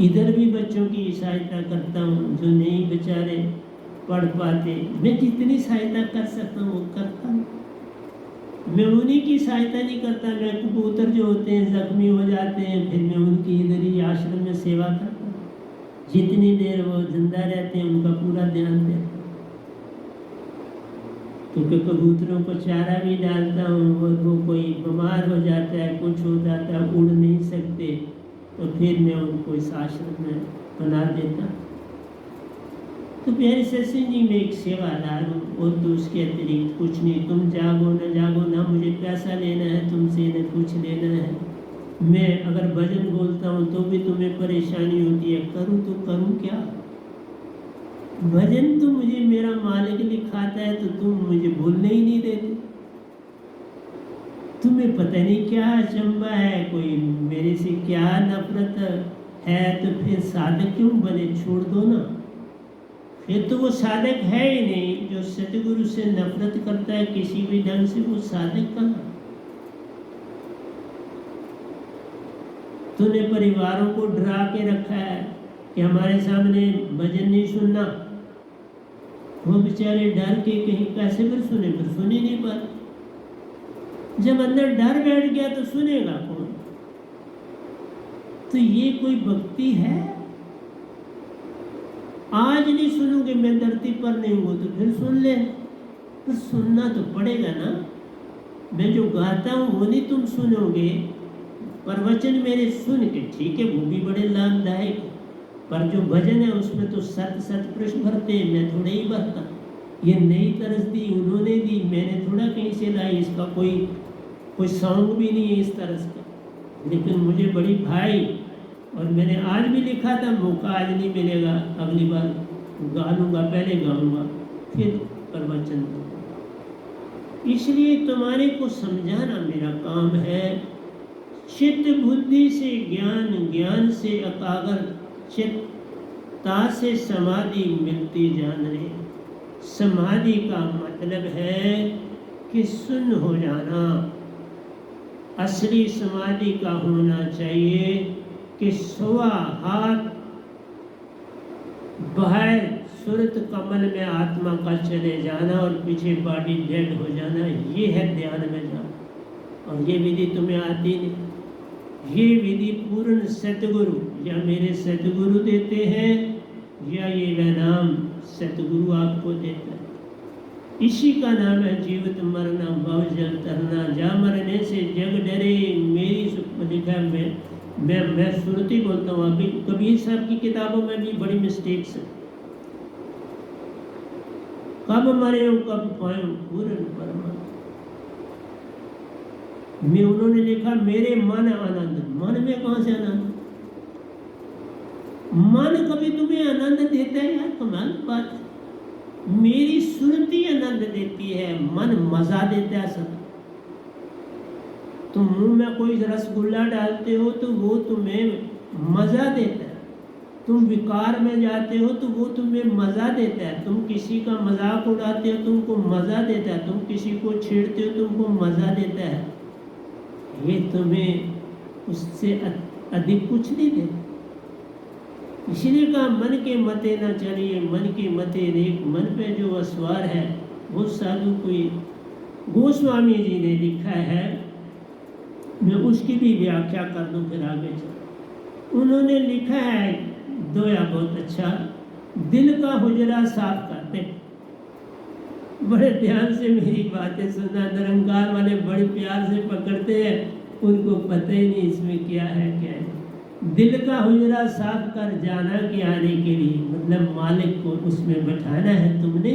इधर भी बच्चों की सहायता करता हूँ जो नहीं बेचारे पढ़ पाते। मैं जितनी सहायता कर सकता हूँ वो करता हूँ। मैं उन्हीं की सहायता नहीं करता। मैं कबूतर जो होते हैं जख्मी हो जाते हैं, फिर मैं उनकी इधर ही आश्रम में सेवा करता हूँ। जितनी देर वो जिंदा रहते हैं उनका पूरा ध्यान देता हूँ, क्योंकि कबूतरों को चारा भी डालता हूँ और वो कोई बीमार हो जाता है, कुछ हो जाता है, उड़ नहीं सकते, तो फिर मैं उनको इस आश्रम में बना देता। तो प्यारे सत्संग जी, मैं एक सेवादार हूँ और तो उसके अतिरिक्त कुछ नहीं। तुम जागो न जागो, ना मुझे पैसा लेना है तुमसे, न कुछ लेना है। मैं अगर भजन बोलता हूँ तो भी तुम्हें परेशानी होती है, करूँ तो करूँ क्या? भजन तो मुझे मेरा मालिक लिखाता है, तो तुम मुझे बोलने ही नहीं देते। तुम्हें पता नहीं क्या अचंबा है, कोई मेरे से क्या नफरत है, तो फिर साधक क्यों बने? छोड़ दो ना। फिर तो वो साधक है ही नहीं। जो सतगुरु से नफरत करता है किसी भी ढंग से, वो साधक कहाँ? तूने परिवारों को डरा के रखा है कि हमारे सामने भजन नहीं सुनना। वो बेचारे डर के कहीं कैसे फिर सुने, फिर सुने नहीं पाते। जब अंदर डर बैठ गया तो सुनेगा कौन? तो ये कोई भक्ति है? आज नहीं सुनोगे, मैं धरती पर नहीं हूँ, तो फिर सुन ले। तो सुनना तो पड़ेगा ना। मैं जो गाता हूँ वो नहीं तुम सुनोगे। प्रवचन मेरे सुन के ठीक है, वो भी बड़े लाभदायक, पर जो भजन है उसमें तो सत प्रश्न भरते हैं, मैं थोड़े ही भरता। ये नई तरस दी उन्होंने दी, मैंने थोड़ा कहीं से लाई। इसका कोई सॉन्ग भी नहीं है इस तरस का। लेकिन मुझे बड़ी भाई, और मैंने आज भी लिखा था, मौका आज नहीं मिलेगा, अगली बार गा लूँगा, पहले गाऊँगा फिर प्रवचन दूँगा। इसलिए तुम्हारे को समझाना मेरा काम है। चित्त बुद्धि से ज्ञान, ज्ञान से एकाग्र चित्ता से समाधि मिलती जान रे। समाधि का मतलब है कि शून्य हो जाना। असली समाधि का होना चाहिए कि स्वा हाथ बाहर सुरत कमल में आत्मा का चले जाना और पीछे बॉडी डेड हो जाना, ये है ध्यान में जाना। और ये विधि तुम्हें आती नहीं। ये विधि पूर्ण सतगुरु या मेरे सतगुरु देते हैं, या ये नाम सतगुरु आपको देता है। इसी का नाम है जीवित मरना, भव जल तरना। जा मरने से जग डरे, मेरी लिखा मैं सुरती बोलता हूँ। अभी कबीर साहब की किताबों में भी बड़ी मिस्टेक्स है। कब मरे हो कब पाए पूर्ण परमात्मा में। उन्होंने लिखा मेरे मन आनंद। मन में कहाँ से आनंद? मन कभी तुम्हें आनंद देता है यार? कमाल बात है। मेरी सुरती आनंद देती है, मन मजा देता है सब। तुम मुंह में कोई रसगुल्ला डालते हो तो वो तुम्हें मजा देता है। तुम विकार में जाते हो तो वो तुम्हें मजा देता है। तुम किसी का मजाक उड़ाते हो तुमको मजा देता है। तुम किसी को छेड़ते हो तुमको मजा देता है। ये तुम्हें उससे अधिक कुछ नहीं देता। इसलिए कहा मन के मते न चलिए, मन के मते रेख। मन पे जो असवार है वो साधु कोई गोस्वामी जी ने लिखा है, मैं उसकी भी व्याख्या कर दूं फिर आगे चल। उन्होंने लिखा है दोया बहुत अच्छा, दिल का हुजरा साफ करते। बड़े ध्यान से मेरी बातें सुनना। निरंकार वाले बड़े प्यार से पकड़ते हैं, उनको पता ही नहीं इसमें क्या है क्या है। दिल का हुजरा साफ कर जाना कि आने के लिए, मतलब मालिक को उसमें बैठाना है तुमने,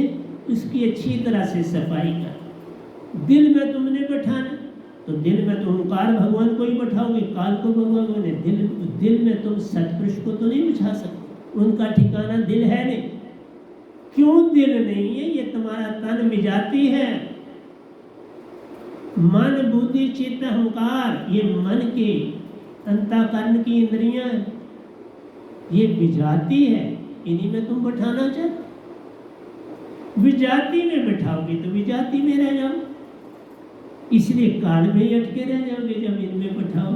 उसकी अच्छी तरह से सफाई कर। दिल में तुमने बैठाना, तो दिल में तो ओंकार भगवान को ही बैठाओगे, काल को भगवान ने। दिल में तुम सतपुरुष को तो नहीं बिठा सकते, उनका ठिकाना दिल है नहीं। क्यों दिल नहीं है? ये तुम्हारा तन मिजाती है। मन बुद्धि चित्त अहंकार, ये मन के अंतःकरण की इंद्रियां, ये विजाती है, इन्हीं में तुम बैठाना चाहते। विजाति में बैठाओगे तो विजाति में रह जाओ, इसलिए काल में ही अटके रह जाओगे जब इनमें बैठाओ।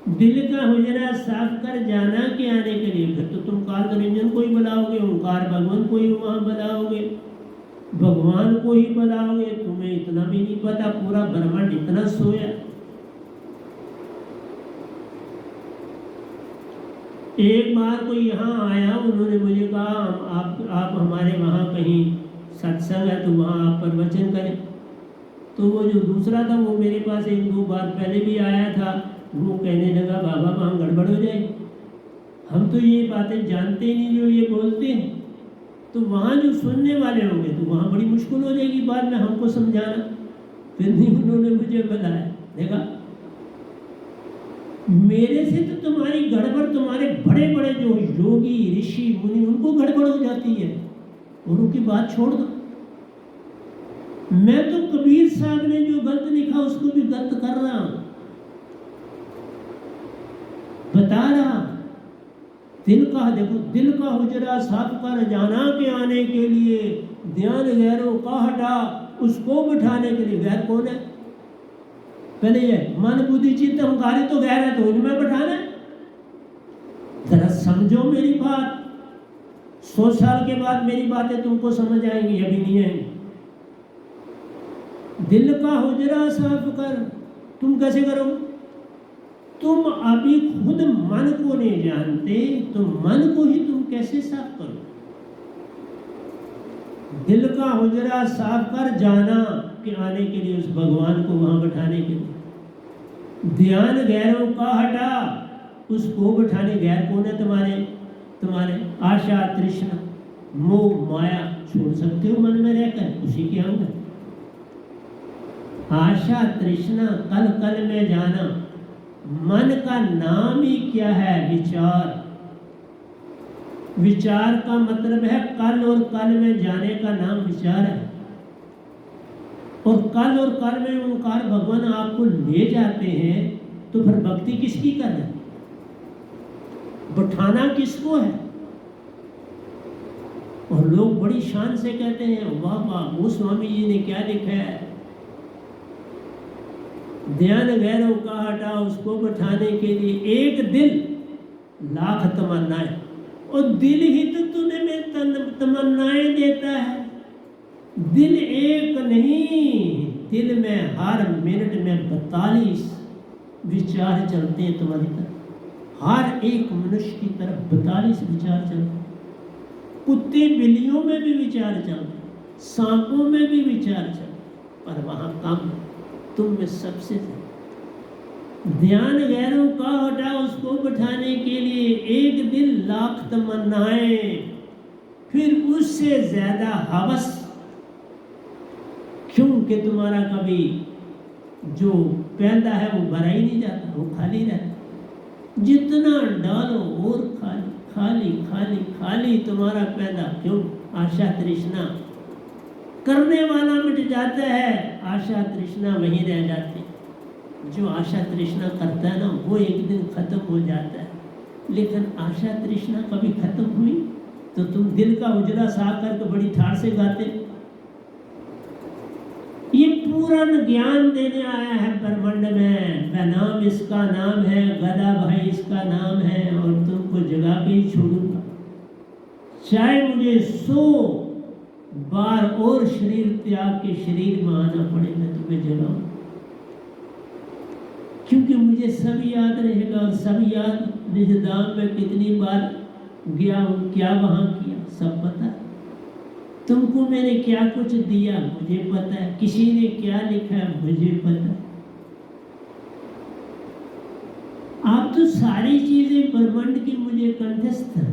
दिल का हुजरा साफ कर जाना के आने के लिए फिर तो तुम काल निरंजन को ही बुलाओगे, ओंकार भगवान को ही वहां बुलाओगे, भगवान को ही बुलाओगे। तुम्हें इतना भी नहीं पता पूरा ब्रह्मांड इतना सोया। एक बार कोई यहाँ आया, उन्होंने मुझे कहा आप हमारे वहाँ कहीं सत्संग है तो वहाँ आप प्रवचन करें। तो वो जो दूसरा था वो मेरे पास 1-2 बार पहले भी आया था, वो कहने लगा बाबा वहाँ गड़बड़ हो जाए, हम तो ये बातें जानते ही नहीं जो ये बोलते हैं, तो वहाँ जो सुनने वाले होंगे तो वहाँ बड़ी मुश्किल हो जाएगी बाद में हमको समझाना। फिर भी उन्होंने मुझे बताया, देखा मेरे से तो तुम्हारी गड़बड़ तुम्हारे बड़े बड़े जो योगी ऋषि मुनि उनको गड़बड़ हो जाती है, और उनकी बात छोड़ दो। मैं तो कबीर साहब ने जो गलत लिखा उसको भी गलत कर रहा हूं, बता रहा। दिल का देखो, दिल का हुजरा साफ कर जाना के आने के लिए, ध्यान गैरों का हटा उसको बिठाने के लिए। गैर कौन है? पहले ये मन बुद्धि चित्त अहंकार तो गैर है, तो इनमें बैठाना है। जरा समझो मेरी बात, 100 साल के बाद मेरी बातें तुमको समझ आएंगी, अभी नहीं आएंगी। दिल का हुजरा साफ कर, तुम कैसे करोगे? तुम अभी खुद मन को नहीं जानते, तो मन को ही तुम कैसे साफ करो? दिल का हुजरा साफ कर जाना के आने के लिए, उस भगवान को वहां बैठाने के लिए। ध्यान गैरों का हटा उसको बैठाने। गैर कौन है तुम्हारे? तुम्हारे आशा तृष्णा मोह माया छोड़ सकते हो मन में रहकर, उसी के अंग है। आशा तृष्णा कल कल में जाना, मन का नाम ही क्या है? विचार। विचार का मतलब है कल और कल में जाने का नाम विचार है। और कल और कल में ओंकार भगवान आपको ले जाते हैं, तो फिर भक्ति किसकी कर रहे हैं? बैठाना किसको है? और लोग बड़ी शान से कहते हैं वाह वाह वो स्वामी जी ने क्या लिखा है, ध्यान गैरों का हटा उसको बैठाने के लिए एक दिल लाख तमन्नाएं। और दिल ही तो तूने में तमन्नाएं देता है। दिल एक नहीं, दिल में हर मिनट में 42 विचार चलते हैं तुम्हारी तरफ। हर एक मनुष्य की तरफ 42 विचार चलते हैं। कुत्ते बिल्लियों में भी विचार चलते हैं, सांपों में भी विचार चलते, पर वहां कम तुम में सबसे ध्यान गैरों का हटा उसको बैठाने के लिए एक दिल लाख तमन्नाएं, फिर उससे ज्यादा हवस। क्योंकि तुम्हारा कभी जो पैदा है वो भरा ही नहीं जाता, वो खाली रहता। जितना डालो और खाली खाली खाली खाली तुम्हारा पैदा। क्यों? आशा तृष्णा। करने वाला मिट जाता है, आशा तृष्णा वहीं रह जाती। जो आशा तृष्णा करता है ना वो एक दिन खत्म हो जाता है, लेकिन आशा तृष्णा कभी खत्म हुई तो तुम दिल का उजला साफ करके बड़ी ठाड़ से गाते। ये पूर्ण ज्ञान देने आया है ब्रह्मांड में। मैं नाम इसका नाम है, गदा भाई इसका नाम है, और तुमको जगा के ही छोड़ूंगा। चाहे मुझे 100 बार और शरीर त्याग के शरीर में आना पड़े, मैं तुम्हें जगाऊं। क्योंकि मुझे सब याद रहेगा, और सब याद निजधाम में कितनी बार गया हूँ, क्या वहां किया सब पता है। तुमको मैंने क्या कुछ दिया मुझे पता है, किसी ने क्या लिखा है मुझे पता है। आप तो सारी चीजें ब्रह्मांड की मुझे कंठस्थ है।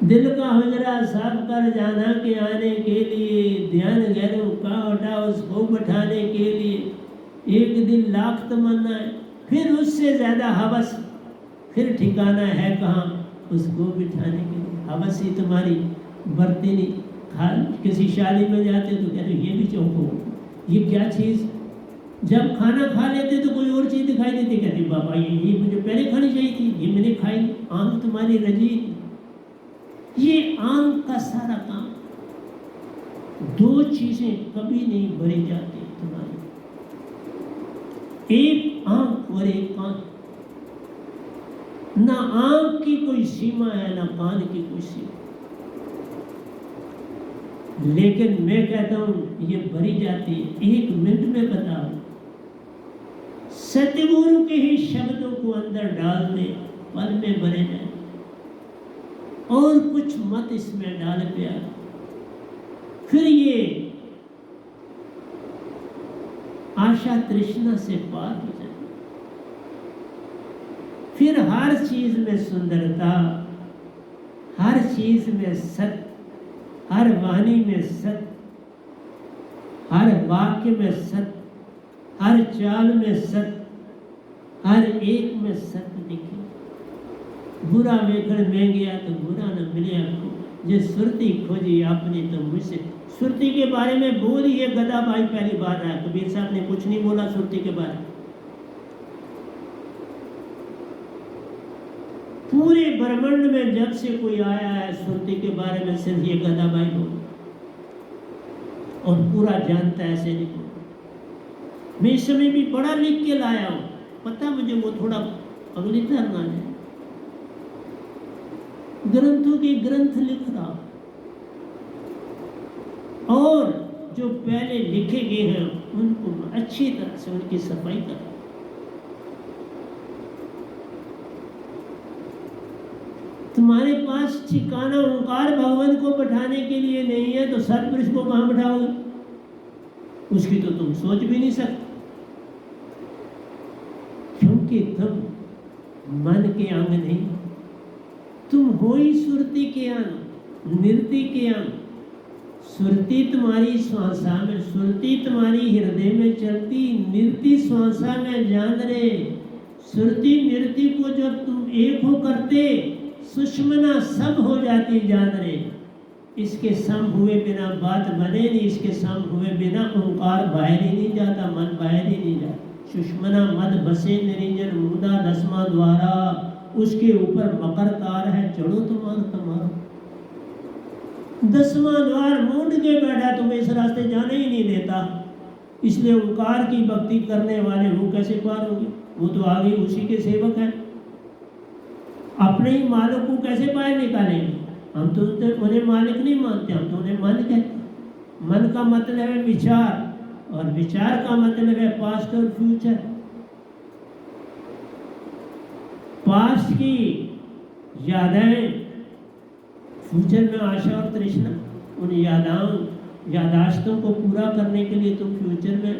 दिल का हुजरा साफ कर जाना के आने के लिए, ध्यान गैरों का हटा उसको बैठाने के लिए एक दिन लाख तमन्नाएं, फिर उससे ज्यादा हवस। फिर ठिकाना है कहाँ उसको बिठाने के लिए? हवस ही तुम्हारी बढ़ती नहीं। किसी शादी में जाते तो कहते ये भी चौंको, ये क्या चीज़, जब खाना खा लेते तो कोई और चीज़ दिखाई देती, कहती बाबा ये मुझे पहले खानी चाहिए थी, ये मैंने खाई, आंख तुम्हारी रजी। ये आंख का सारा काम, दो चीज़ें कभी नहीं भरी जाती तुम्हारी, एक आंख और एक कान। ना आंख की कोई सीमा है, ना कान की कोई सीमा। लेकिन मैं कहता हूं ये भरी जाती है। एक मिनट में बताओ, सतगुरु के ही शब्दों को अंदर डाल दे, पल में भरे जाए, और कुछ मत इसमें डाल प्यार, फिर ये आशा तृष्णा से पार हो जाए। फिर हर चीज में सुंदरता, हर चीज में सत्य, हर वाणी में सत्य, हर वाक्य में सत्य, हर चाल में सत्य, हर एक में सत्य दिखे। बुरा वेखण में गया तो बुरा न मिले आपको, जे सुरती खोजी आपने तो मुझसे। सुरती के बारे में बोल ही गदा भाई पहली बार आया, कबीर साहब ने कुछ नहीं बोला सुरती के बारे में। पूरे ब्रह्मांड में जब से कोई आया है सुरती के बारे में सिर्फ ये गदा भाई बोल, और पूरा जानता है, ऐसे नहीं बोल। मैं इस समय भी बड़ा लिख के लाया हूं, पता मुझे वो थोड़ा अगली तरह ना है, ग्रंथों के ग्रंथ लिख रहा, और जो पहले लिखे गए हैं उनको अच्छी तरह से उनकी सफाई कर। तुम्हारे पास ठिकाना ओंकार भगवान को बैठाने के लिए नहीं है तो सतपुरुष को कहां बैठाओगे? उसकी तो तुम सोच भी नहीं सकते, क्योंकि तुम मन के अंग नहीं, तुम हो ही सुरती के अंग, नृत्य के अंग। सुरती तुम्हारी श्वासा में, सुरती तुम्हारी हृदय में चलती, नृत्य श्वासा में जान रहे। सुरती नृत्य को जब तुम एक हो करते, सुषमना सब हो जाती जान रहे। इसके सम हुए बिना बात बने नहीं, इसके सम हुए बिना ओंकार बाहर ही नहीं जाता, मन बाहर ही नहीं जाता। सुषमना मद बसे निरंजन मुदा दसवां द्वारा, उसके ऊपर मकर तार है, चढ़ो तुम्हारा। दसवां द्वार मूंद के बैठा, तुम्हें इस रास्ते जाने ही नहीं देता। इसलिए ओंकार की भक्ति करने वाले वो कैसे पार होंगे? वो तो आगे उसी के सेवक हैं। अपने ही मालिक को कैसे बाहर निकालेंगे? हम तो उन्हें मालिक नहीं मानते, हम तो उन्हें मन कहते। मन का मतलब है विचार, और विचार का मतलब है पास्ट और फ्यूचर। पास्ट की यादें, फ्यूचर में आशा और तृष्णा। उन यादाश्तों को पूरा करने के लिए तुम फ्यूचर में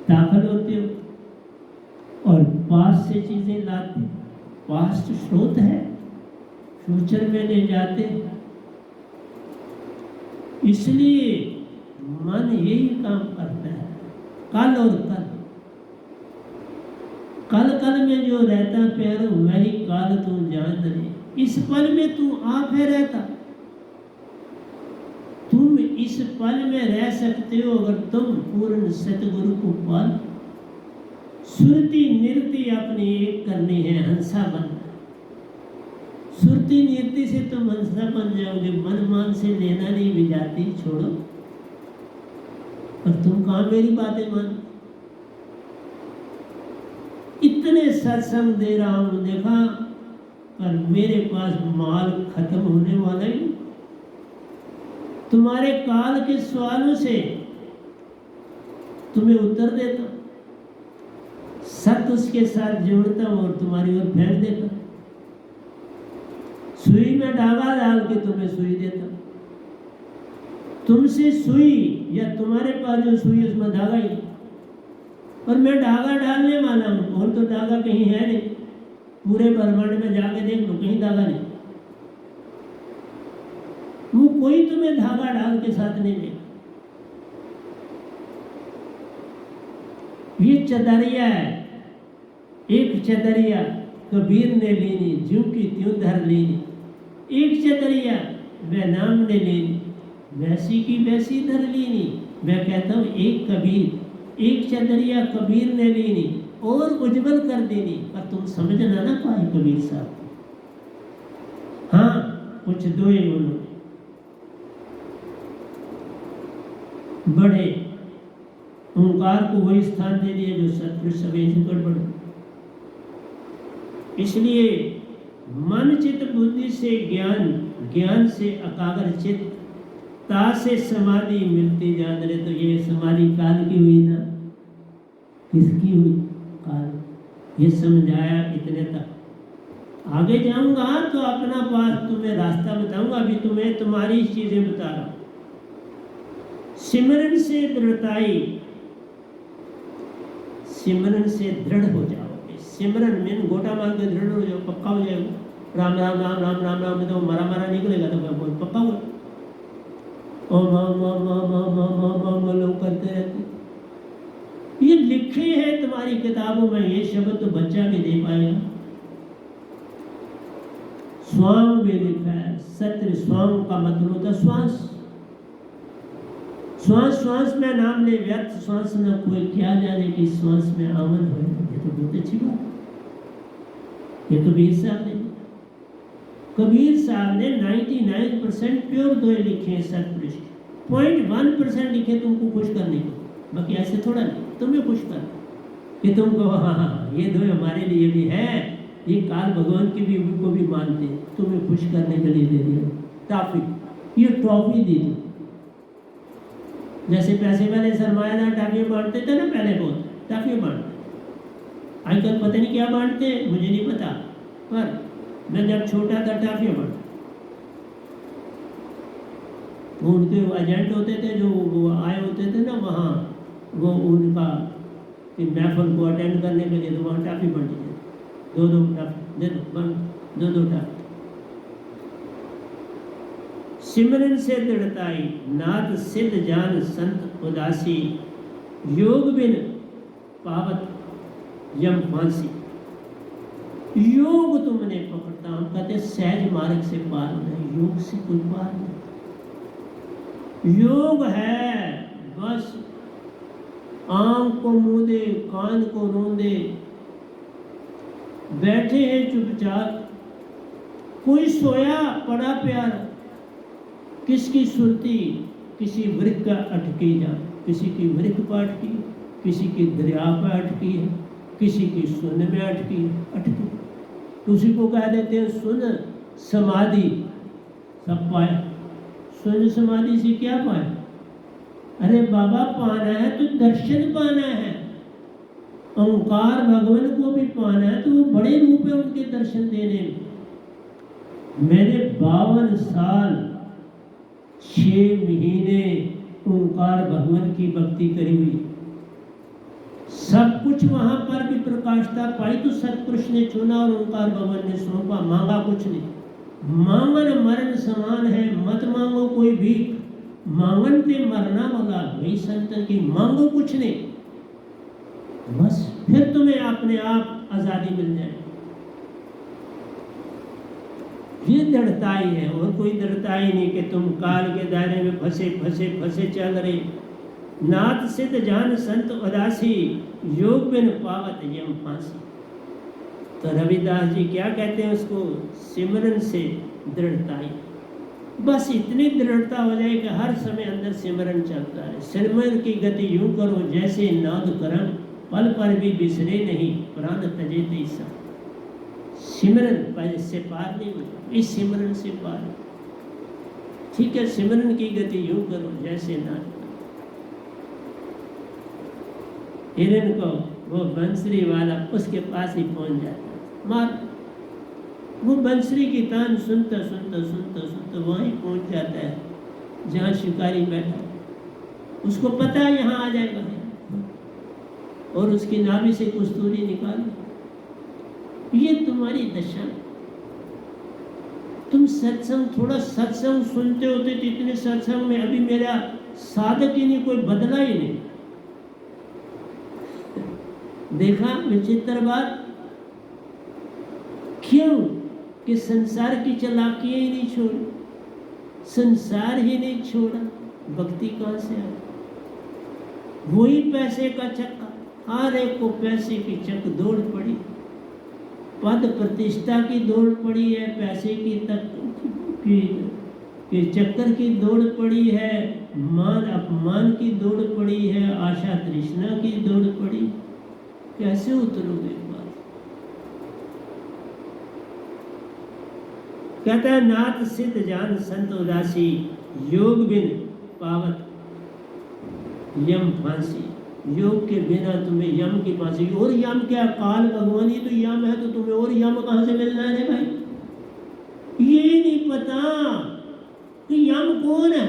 दाखिल होते हो और पास्ट से चीजें लाते। पास्ट स्रोत है, फ्यूचर में ले जाते। इसलिए मन यही काम करता है, कल और कल। कल कल में जो रहता प्यार वही काल तू जान रहे। इस पल में तू आप है रहता। तुम इस पल में रह सकते हो अगर तुम पूर्ण सतगुरु को पाल। सुरती नृत्य अपने एक करनी है, हंसा बनना। सुरती नृत्य से तुम हंसा बन जाओगे, मन मान से लेना नहीं भी जाती, छोड़ो। और तुम कहाँ मेरी बातें मान? इतने सत्संग दे रहा हूं, देखा, पर मेरे पास माल खत्म होने वाला ही। तुम्हारे काल के सवालों से तुम्हें उत्तर देता, सत्य उसके साथ जोड़ता और तुम्हारी ओर फेंक देता। सुई में धागा डाल के तुम्हें सुई देता। तुमसे सुई या तुम्हारे पास जो सुई उसमें धागा ही, और मैं धागा डालने वाला हूं, और तो धागा कहीं है नहीं। पूरे ब्रह्मांड में जाके देख लो, कहीं धागा नहीं। वो कोई तुम्हें धागा डाल के साथ नहीं देगा। ये चदरिया है, एक चदरिया कबीर ने लेनी, ज्यों की त्यों धर लेनी। एक चदरिया वह नाम ने लेनी, वैसी की वैसी धर लेनी। मैं कहता हूँ एक कबीर, एक चंदरिया कबीर ने लेनी और उज्जवल कर देनी, पर तुम समझना ना पाए कबीर साहब। हाँ, कुछ दोए उन्होंने बड़े ओंकार को वही स्थान दे दिया जो सतपुरुष सवेश गड़बड़। इसलिए मन चित बुद्धि से ज्ञान, ज्ञान से अकागर चित, ता से समाधि मिलती जान रहे। तो ये समाधि काल की हुई ना, किसकी हुई? काल। ये समझाया इतने तक। आगे जाऊंगा तो अपना बात तुम्हें रास्ता बताऊंगा, अभी तुम्हें तुम्हारी चीजें बता रहा हूं। सिमरन से दृढ़ताई, सिमरन से दृढ़ हो जाओगे। सिमरन में गोटा मार के दृढ़ हो जाओ, पक्का हो जाएगा। राम राम राम राम राम राम में तो मरा मरा निकलेगा तो बहुत पक्का हुआ। ओम ओम ओम ओम ओम ओम ओम ओम लोग करते रहते। ये लिखे हैं तुम्हारी किताबों में, ये शब्द तो बच्चा भी दे पाएगा। स्वांग में लिखा है, सत्य स्वांग का मतलब होता है श्वास। श्वास श्वास में नाम ले, व्यर्थ श्वास न कोई, क्या जाने कि श्वास में आमन हो। ये तो बहुत अच्छी बात। ये कबीर साहब ने, कबीर साहब ने 99% प्योर दोए लिखे हैं सतपुरुष के, 0.1% लिखे तुमको खुश करने को। बाकी ऐसे थोड़ा नहीं, तुम्हें खुश कर कि तुमको हाँ हाँ ये दोए हमारे लिए भी है, ये काल भगवान की भी को भी मानते हैं, तुम्हें खुश करने के लिए दे दिया टॉफी। ये टॉफी दी थी, जैसे पैसे वाले सरमायादार टाफियाँ बांटते थे ना पहले, बहुत टाफियाँ बांटते। आजकल पता नहीं क्या बांटते, मुझे नहीं पता, पर मैं जब छोटा था टाफियाँ बांटता। वो उनके एजेंट होते थे जो वो आए होते थे ना वहाँ, वो उनका महफल को अटेंड करने के लिए, तो वहाँ टाफी बांटी थे। दो टाफी दे दो, दो टाफी। सिमरन से दृढ़ताई, नाथ सिद्ध जान संत उदासी, योग बिन पावत यम फांसी। योग तुमने पकड़ता, हम कहते सहज मार्ग से पार नहीं, योग से कोई पार नहीं। योग है बस आंख को मूंदे, कान को रोंदे, बैठे हैं चुपचाप, कोई सोया पड़ा प्यार, किसकी सुरती किसी वृक्ष का अटकी जा, किसी की वृक्ष पर अटकी, किसी की दरिया पर अटकी है, किसी की सुन में अटकी। उसी को कह देते हैं सुन समाधि। सब पाया, सुन समाधि से क्या पाया? अरे बाबा पाना है तो दर्शन पाना है, ओंकार भगवान को भी पाना है, तो वो बड़े रूप है उनके दर्शन देने में। मैंने 52 साल 6 महीने ओंकार भगवान की भक्ति करी हुई, सब कुछ वहां पर भी प्रकाशता पाई तो सतपुरुष ने चुना और ओंकार भगवान ने सौंपा। मांगा कुछ नहीं, मांगन मरण समान है, मत मांगो कोई भी, मांगन ते मरना वाला वही संत की, मांगो कुछ नहीं, बस फिर तुम्हें अपने आप आजादी मिल जाए। ये दृढ़ताई है, और कोई दृढ़ताई नहीं कि तुम काल के दायरे में फंसे फंसे फंसे चल रहे। नाथ सिद्ध जान संत उदासी, योग बिन पावत यम फांसी। तो रविदास जी क्या कहते हैं उसको? सिमरन से दृढ़ताई। बस इतनी दृढ़ता हो जाए कि हर समय अंदर सिमरन चलता है। सिमरन की गति यूं करो जैसे नाद करम, पल पर भी बिसरे नहीं, प्राण तजे तैसा। सिमरन से पार नहीं होता, इस सिमरन से पार। ठीक है, सिमरन की गति यूं करो जैसे नाद। हिरन को वो बंसरी वाला उसके पास ही पहुंच जाता है, मार वो बंसरी की तान सुनता सुनता सुनता सुनता वहीं पहुंच जाता है जहाँ शिकारी बैठा। उसको पता है यहाँ आ जाएगा, और उसकी नाभि से कस्तूरी निकाली। ये तुम्हारी दशा। तुम सत्संग, थोड़ा सत्संग सुनते होते तो इतने सत्संग में अभी मेरा साधक ही नहीं, कोई बदला ही नहीं। देखा विचित्र बात? क्यों? कि संसार की चालाकियां ही नहीं छोड़ी, संसार ही नहीं छोड़ा, भक्ति कहां से आई? वही पैसे का चक्का, हर एक को पैसे की दौड़ पड़ी, पद प्रतिष्ठा की दौड़ पड़ी है, पैसे की के चक्कर की दौड़ पड़ी है, मान अपमान की दौड़ पड़ी है, आशा तृष्णा की दौड़ पड़ी। कैसे उतरोगे बात? कहता है नाथ सिद्ध जान संत उदासी, योग बिन पावत यम फांसी। योग के बिना तुम्हें यम की फांसी। और यम क्या? काल भगवान ही तो यम है, तो तुम्हें और यम कहां से मिलना है भाई? ये नहीं पता कि यम कौन है।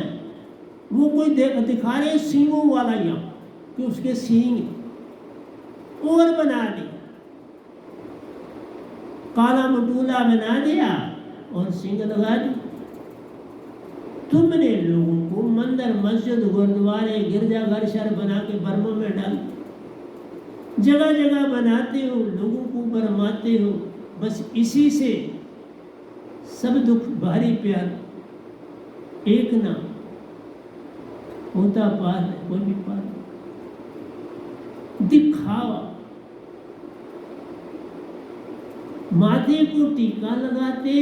वो कोई दिखा रहे सींगों वाला यम, कि उसके सींग और बना दिया, काला मटूला बना दिया और सींग लगा दी। तुमने लोगों को मंदिर, मस्जिद, गुरुद्वारे, गिरजाघर, शहर बना के बर्मा में डाल, जगह जगह बनाते हो, लोगों को बरमाते हो। बस इसी से सब दुख भारी प्यार एक ना होता पार है, कोई भी पार दिखावा। माथे को टीका लगाते,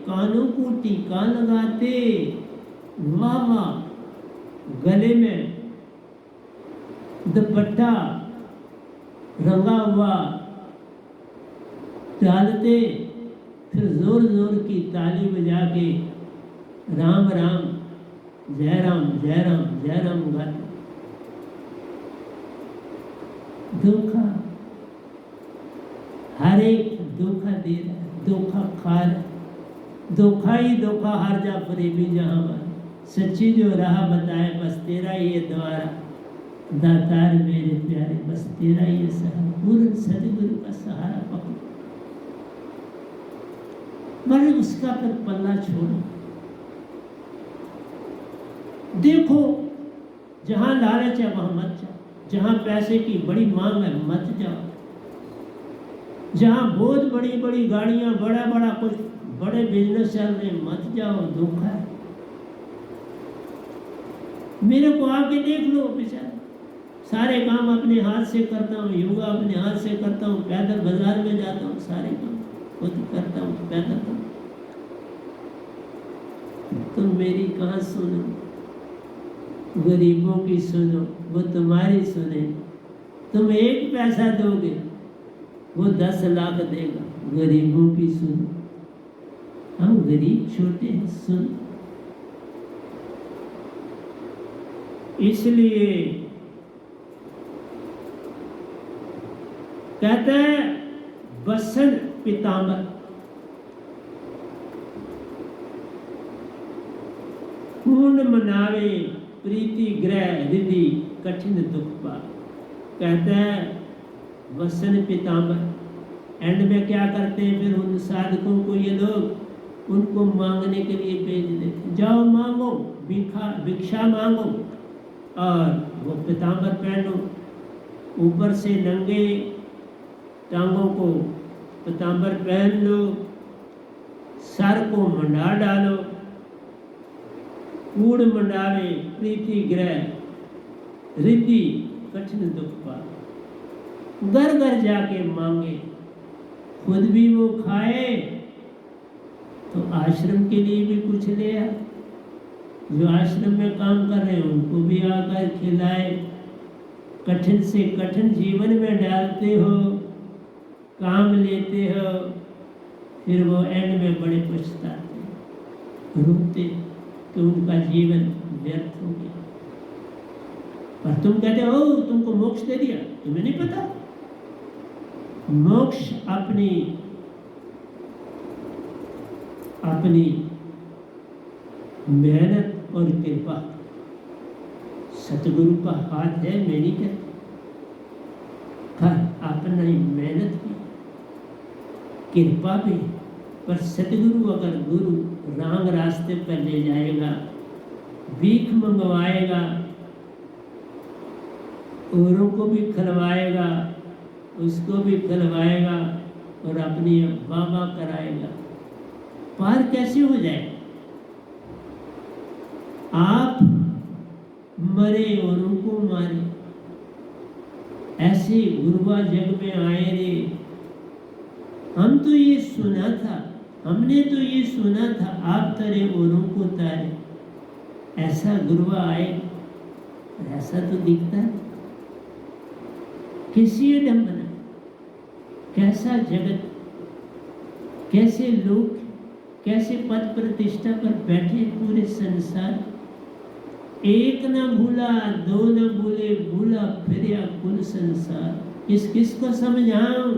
कानों को टीका लगाते, वाह वाह, गले में दुपट्टा रंगा हुआ डालते, फिर जोर जोर की ताली बजा के राम राम, जय राम जय राम जय राम गाते। धोखा, हर एक धोखा दे रहा है, धोखा खा रहा है, धोखा ही धोखा, हर जा फरेबी जहां पर। सच्ची जो राह बताए बस तेरा ये द्वारा, दातार मेरे प्यारे बस तेरा ये सहारा। पूर्ण सदगुरु का सहारा पकड़ो, मगर उसका फिर पल्ला छोड़ो। देखो जहां लालच है वहां मत जाओ, जहां पैसे की बड़ी मांग है मत जाओ, जहां बहुत बड़ी बड़ी गाड़ियां, बड़ा बड़ा कुछ बड़े बिजनेस चल रहे मत जाओ, धोखा है। मेरे को आके देख लो बेचारा, सारे काम अपने हाथ से करता हूँ, योगा अपने हाथ से करता हूँ, पैदल बाजार में जाता हूँ, सारे काम खुद करता हूँ, पैदल करता हूँ। तुम मेरी कहाँ सुनो, गरीबों की सुनो, वो तुम्हारी सुने। तुम 1 पैसा दोगे, वो 10 लाख देगा। गरीबों की सुनो, हम गरीब छोटे हैं, सुन। इसलिए कहते हैं बसन पीताम्बर, पूर्ण मनावे प्रीति ग्रह रिधि कठिन दुख पा। कहते हैं वसन पीताम्बर। एंड में क्या करते हैं फिर उन साधकों को ये लोग उनको मांगने के लिए भेज देते, जाओ मांगो, भिक्षा मांगो और वो पीताम्बर पहनो, ऊपर से नंगे टांगों को पीताम्बर पहन लो, सर को मंडा डालो, कूड़ मंडावे प्रीति ग्रह रिद्धि कठिन दुख पा। घर घर जाके मांगे, खुद भी वो खाए तो आश्रम के लिए भी कुछ ले आए, जो आश्रम में काम कर रहे हैं उनको भी आकर खिलाए। कठिन से कठिन जीवन में डालते हो, काम लेते हो, फिर वो एंड में बड़े पछताते, रोते कि उनका जीवन व्यर्थ हो गया। और तुम कहते हो तुमको मोक्ष दे दिया, तुम्हें नहीं पता मोक्ष अपनी अपनी मेहनत और कृपा, सतगुरु का हाथ है। मैं नहीं कहता, अपना ही मेहनत भी कृपा भी, पर सतगुरु अगर गुरु रांग रास्ते पर ले जाएगा, भीख मंगवाएगा, औरों को भी खिलवाएगा, उसको भी खिलवाएगा और अपनी बाबा कराएगा, पार कैसे हो जाए? आप मरे और उनको मारे, ऐसे गुरुआ जग में आए रे, हम तो ये सुना था, हमने तो ये सुना था, आप तरे औरों को तारे। ऐसा गुरुआ आए, ऐसा तो दिखता है। किसी डम्बना, कैसा जगत, कैसे लोग, कैसे पद प्रतिष्ठा पर बैठे पूरे संसार। एक न भूला, दो न भूले, भूला फिर कुल संसार। किस किस को समझाऊं,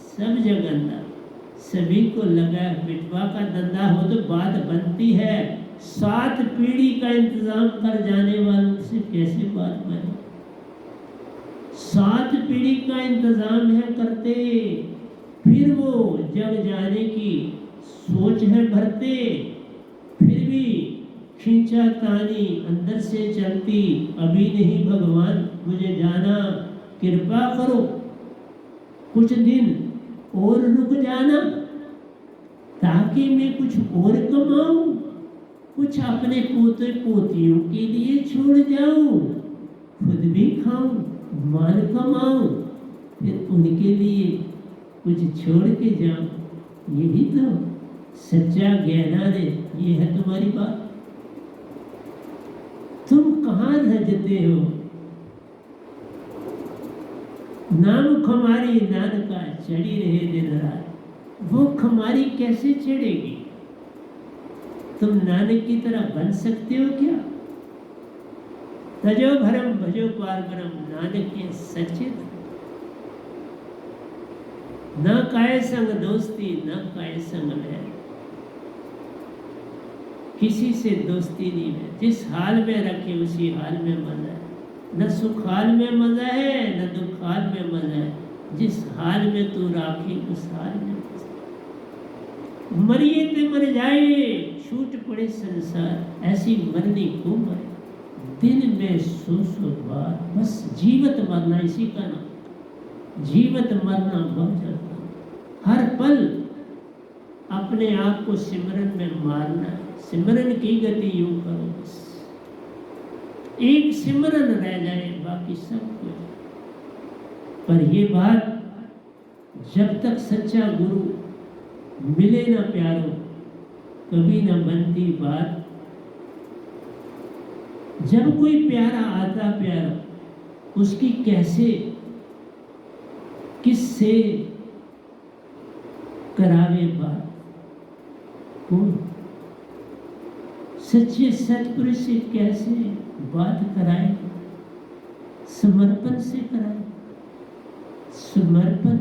सब जगन्ना, सभी को लगा बिटवा का धंधा हो तो बात बनती है। 7 पीढ़ी का इंतजाम कर जाने वालों से कैसे बात बने। 7 पीढ़ी का इंतजाम है करते, फिर वो जग जाने की सोच है भरते, फिर भी खींचा तानी अंदर से चलती। अभी नहीं भगवान मुझे जाना, कृपा करो कुछ दिन और रुक जाना, ताकि मैं कुछ और कमाऊं, कुछ अपने पोते पोतियों के लिए छोड़ जाऊं, खुद भी खाऊं, माल कमाऊं, फिर उनके लिए कुछ छोड़ के जाऊं। यही तो सच्चा ज्ञान है। ये है तुम्हारी बात। तुम कहाँ रजते हो। नाम खमारी नानका चढ़ी रहे दिन रात, वो खमारी कैसे चढ़ेगी। तुम नानक की तरह बन सकते हो क्या। तजो भरम भजो पार ब्रह्म, नानक के सच्चे न काय संग दोस्ती, न काय संग है। किसी से दोस्ती नहीं है। जिस हाल में रखे उसी हाल में मजा है। न सुख हाल में मजा है, न दुख हाल में मजा है। जिस हाल में तू राखी उस हाल में मरिए ते मर जाए, छूट पड़े संसार। ऐसी मरनी को मरे, दिन में 100 बार। बस जीवत मरना, इसी का नाम जीवत मरना। बहुत जाता हर पल अपने आप को सिमरन में मारना है। सिमरन की गति यूं करो, बस एक सिमरन रह जाए, बाकी सब कुछ। पर ये बात जब तक सच्चा गुरु मिले ना प्यारो, कभी ना बनती बात। जब कोई प्यारा आता प्यारा, उसकी कैसे किससे करावे बात। कौन सच्चे सतपुरुष से कैसे बात कराए। समर्पण से कराए। समर्पण,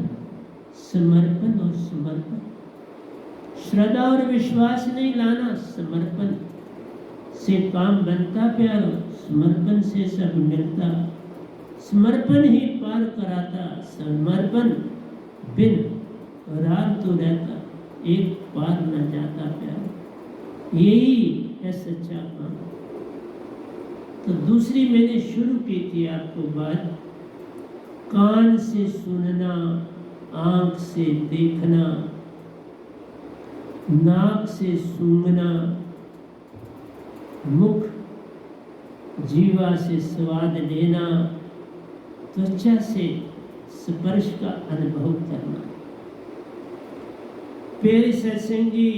समर्पण और समर्पण। श्रद्धा और विश्वास नहीं लाना, समर्पण से काम बनता प्यारो। समर्पण से सब मिलता, समर्पण ही पार कराता। समर्पण बिन रार तो रहता, एक पार न जाता प्यारो। यही है सच्चा काम। तो दूसरी मैंने शुरू की थी आपको बात, कान से सुनना, आंख से देखना, नाक से सूंघना, मुख जीवा से स्वाद लेना, त्वचा से स्पर्श का अनुभव करना। प्यारे सत्संग जी,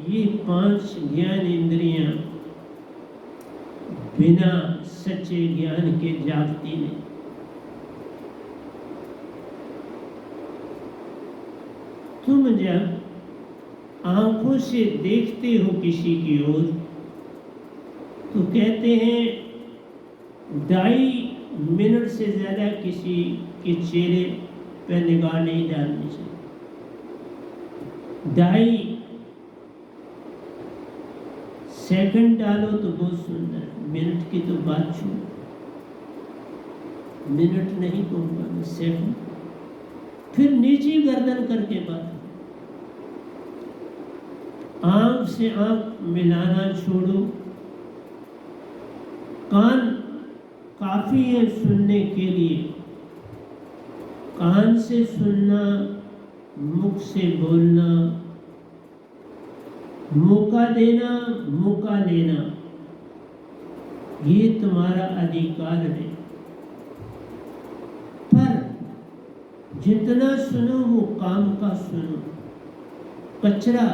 ये 5 ज्ञान इंद्रियां बिना सच्चे ज्ञान के जागती नहीं। तुम जब आंखों से देखते हो किसी की ओर, तो कहते हैं 2.5 मिनट से ज़्यादा किसी के चेहरे पर निगाह नहीं डालनी चाहिए। 2.5 सेकंड डालो तो बहुत सुंदर, मिनट की तो बात छू। मिनट नहीं कहूँगा मैं, सेकंड। फिर नीचे गर्दन करके बात। आंख से आंख मिलाना छोड़ो। कान काफी है सुनने के लिए। कान से सुनना, मुख से बोलना, मौका देना, मौका लेना, ये तुम्हारा अधिकार है। जितना सुनो वो काम का सुनो, कचरा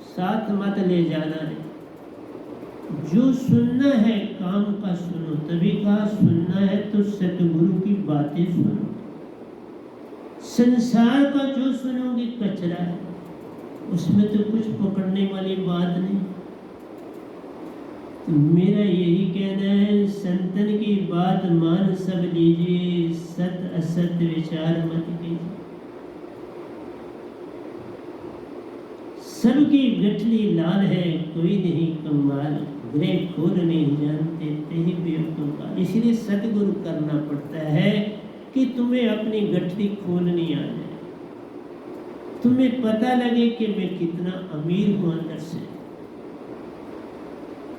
साथ मत ले जाना है। जो सुनना है काम का सुनो, तभी कहा सुनना है तो सतगुरु की बातें सुनो। संसार का जो सुनोगे कचरा है, उसमें तो कुछ पकड़ने वाली बात नहीं। तो मेरा यही कहना है, संतन की बात मान सब लीजिए, सत असत विचार मत कीजिए। सबकी गठली लाल है, कोई नहीं कमाल, ग्रह खोल नहीं जानते तेही बेवकूफ का। इसलिए सतगुरु करना पड़ता है कि तुम्हें अपनी गठरी खोलनी आ जाए, तुम्हें पता लगे कि मैं कितना अमीर हूं अंदर से,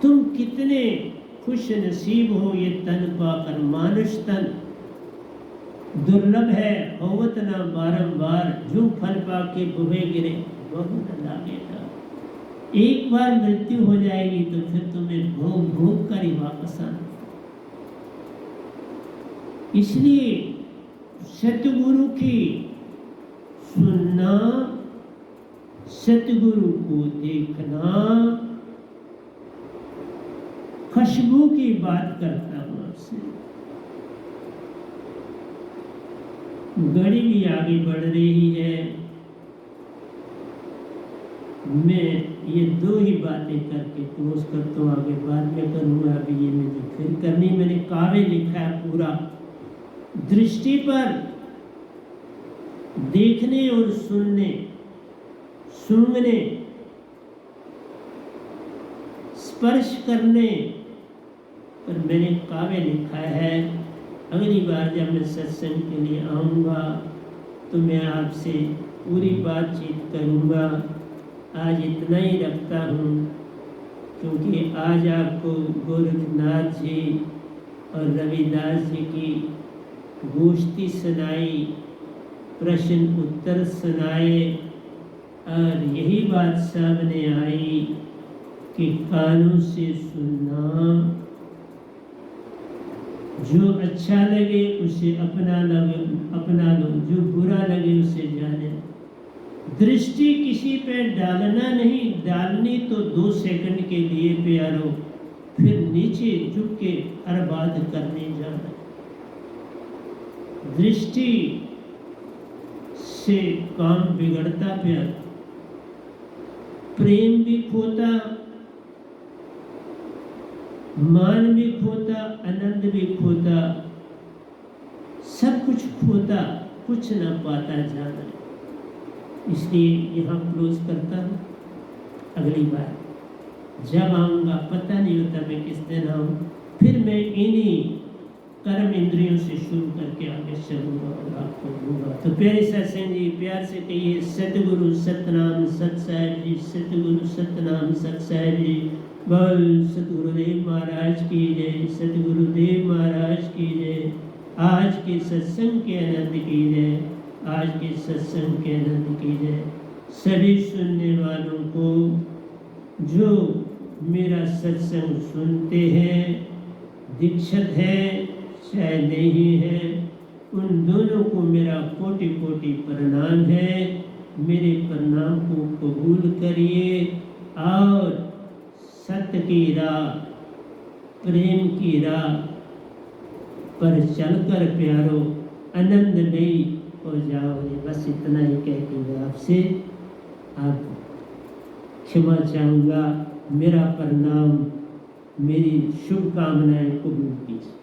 तुम कितने खुश नसीब हो ये तन पाकर। मानुष तन दुर्लभ है, होवत ना बारंबार, जो फल पाके बुहे गिरे बहुत लागेगा। एक बार मृत्यु हो जाएगी तो फिर तुम्हें भोग भोग कर ही वापस आना। इसलिए सतगुरु की सुनना, सतगुरु को देखना, खुशबू की बात करता हूं आपसे। घड़ी भी आगे बढ़ रही है, मैं ये दो ही बातें करके क्लोज करता हूँ, आगे बाद में करूँगा। अभी ये मुझे फिर करनी, मैंने काव्य लिखा है पूरा। दृष्टि पर देखने और सुनने, सूंघने, स्पर्श करने पर मैंने काव्य लिखा है। अगली बार जब मैं सत्संग के लिए आऊँगा तो मैं आपसे पूरी बातचीत करूँगा। आज इतना ही रखता हूँ, क्योंकि आज आपको गोरखनाथ जी और रविदास जी की गोष्ठी सुनाई, प्रश्न उत्तर सुनाए, और यही बात सामने आई कि कानों से सुनना, जो अच्छा लगे उसे अपना लो, जो बुरा लगे उसे जाने। दृष्टि किसी पे डालना नहीं, डालनी तो 2 सेकंड के लिए प्यारो, फिर नीचे झुक के हर बात करने जाना। दृष्टि से काम बिगड़ता प्यार, प्रेम भी खोता, मान भी खोता, आनंद भी खोता, सब कुछ खोता, कुछ ना पाता जाना। इसलिए यहाँ क्लोज करता हूँ। अगली बार जब आऊँगा पता नहीं होता मैं किस दिन आऊँ, फिर मैं इन्हीं कर्म इंद्रियों से शुरू करके आगे चलूँगा और आपको दूंगा। तो प्यारे सत्संग जी, प्यार से कहिए सतगुरु सतनाम सत साहिब जी, सतगुरु सतनाम सत साहिब जी। बोल सतगुरुदेव महाराज की जय, सतगुरुदेव महाराज की जय। आज के सत्संग के आनंद की जय, आज के सत्संग के आनंद की जय। सभी सुनने वालों को जो मेरा सत्संग सुनते हैं, दीक्षित है चाहे नहीं है, उन दोनों को मेरा कोटि कोटि प्रणाम है। मेरे प्रणाम को कबूल करिए और सत्य की राह, प्रेम की राह पर चलकर प्यारो आनंदमयी हो जाओगे। बस इतना ही कहकर मैं आपसे आप क्षमा चाहूँगा। मेरा प्रणाम, मेरी शुभकामनाएं कबूल कीजिए।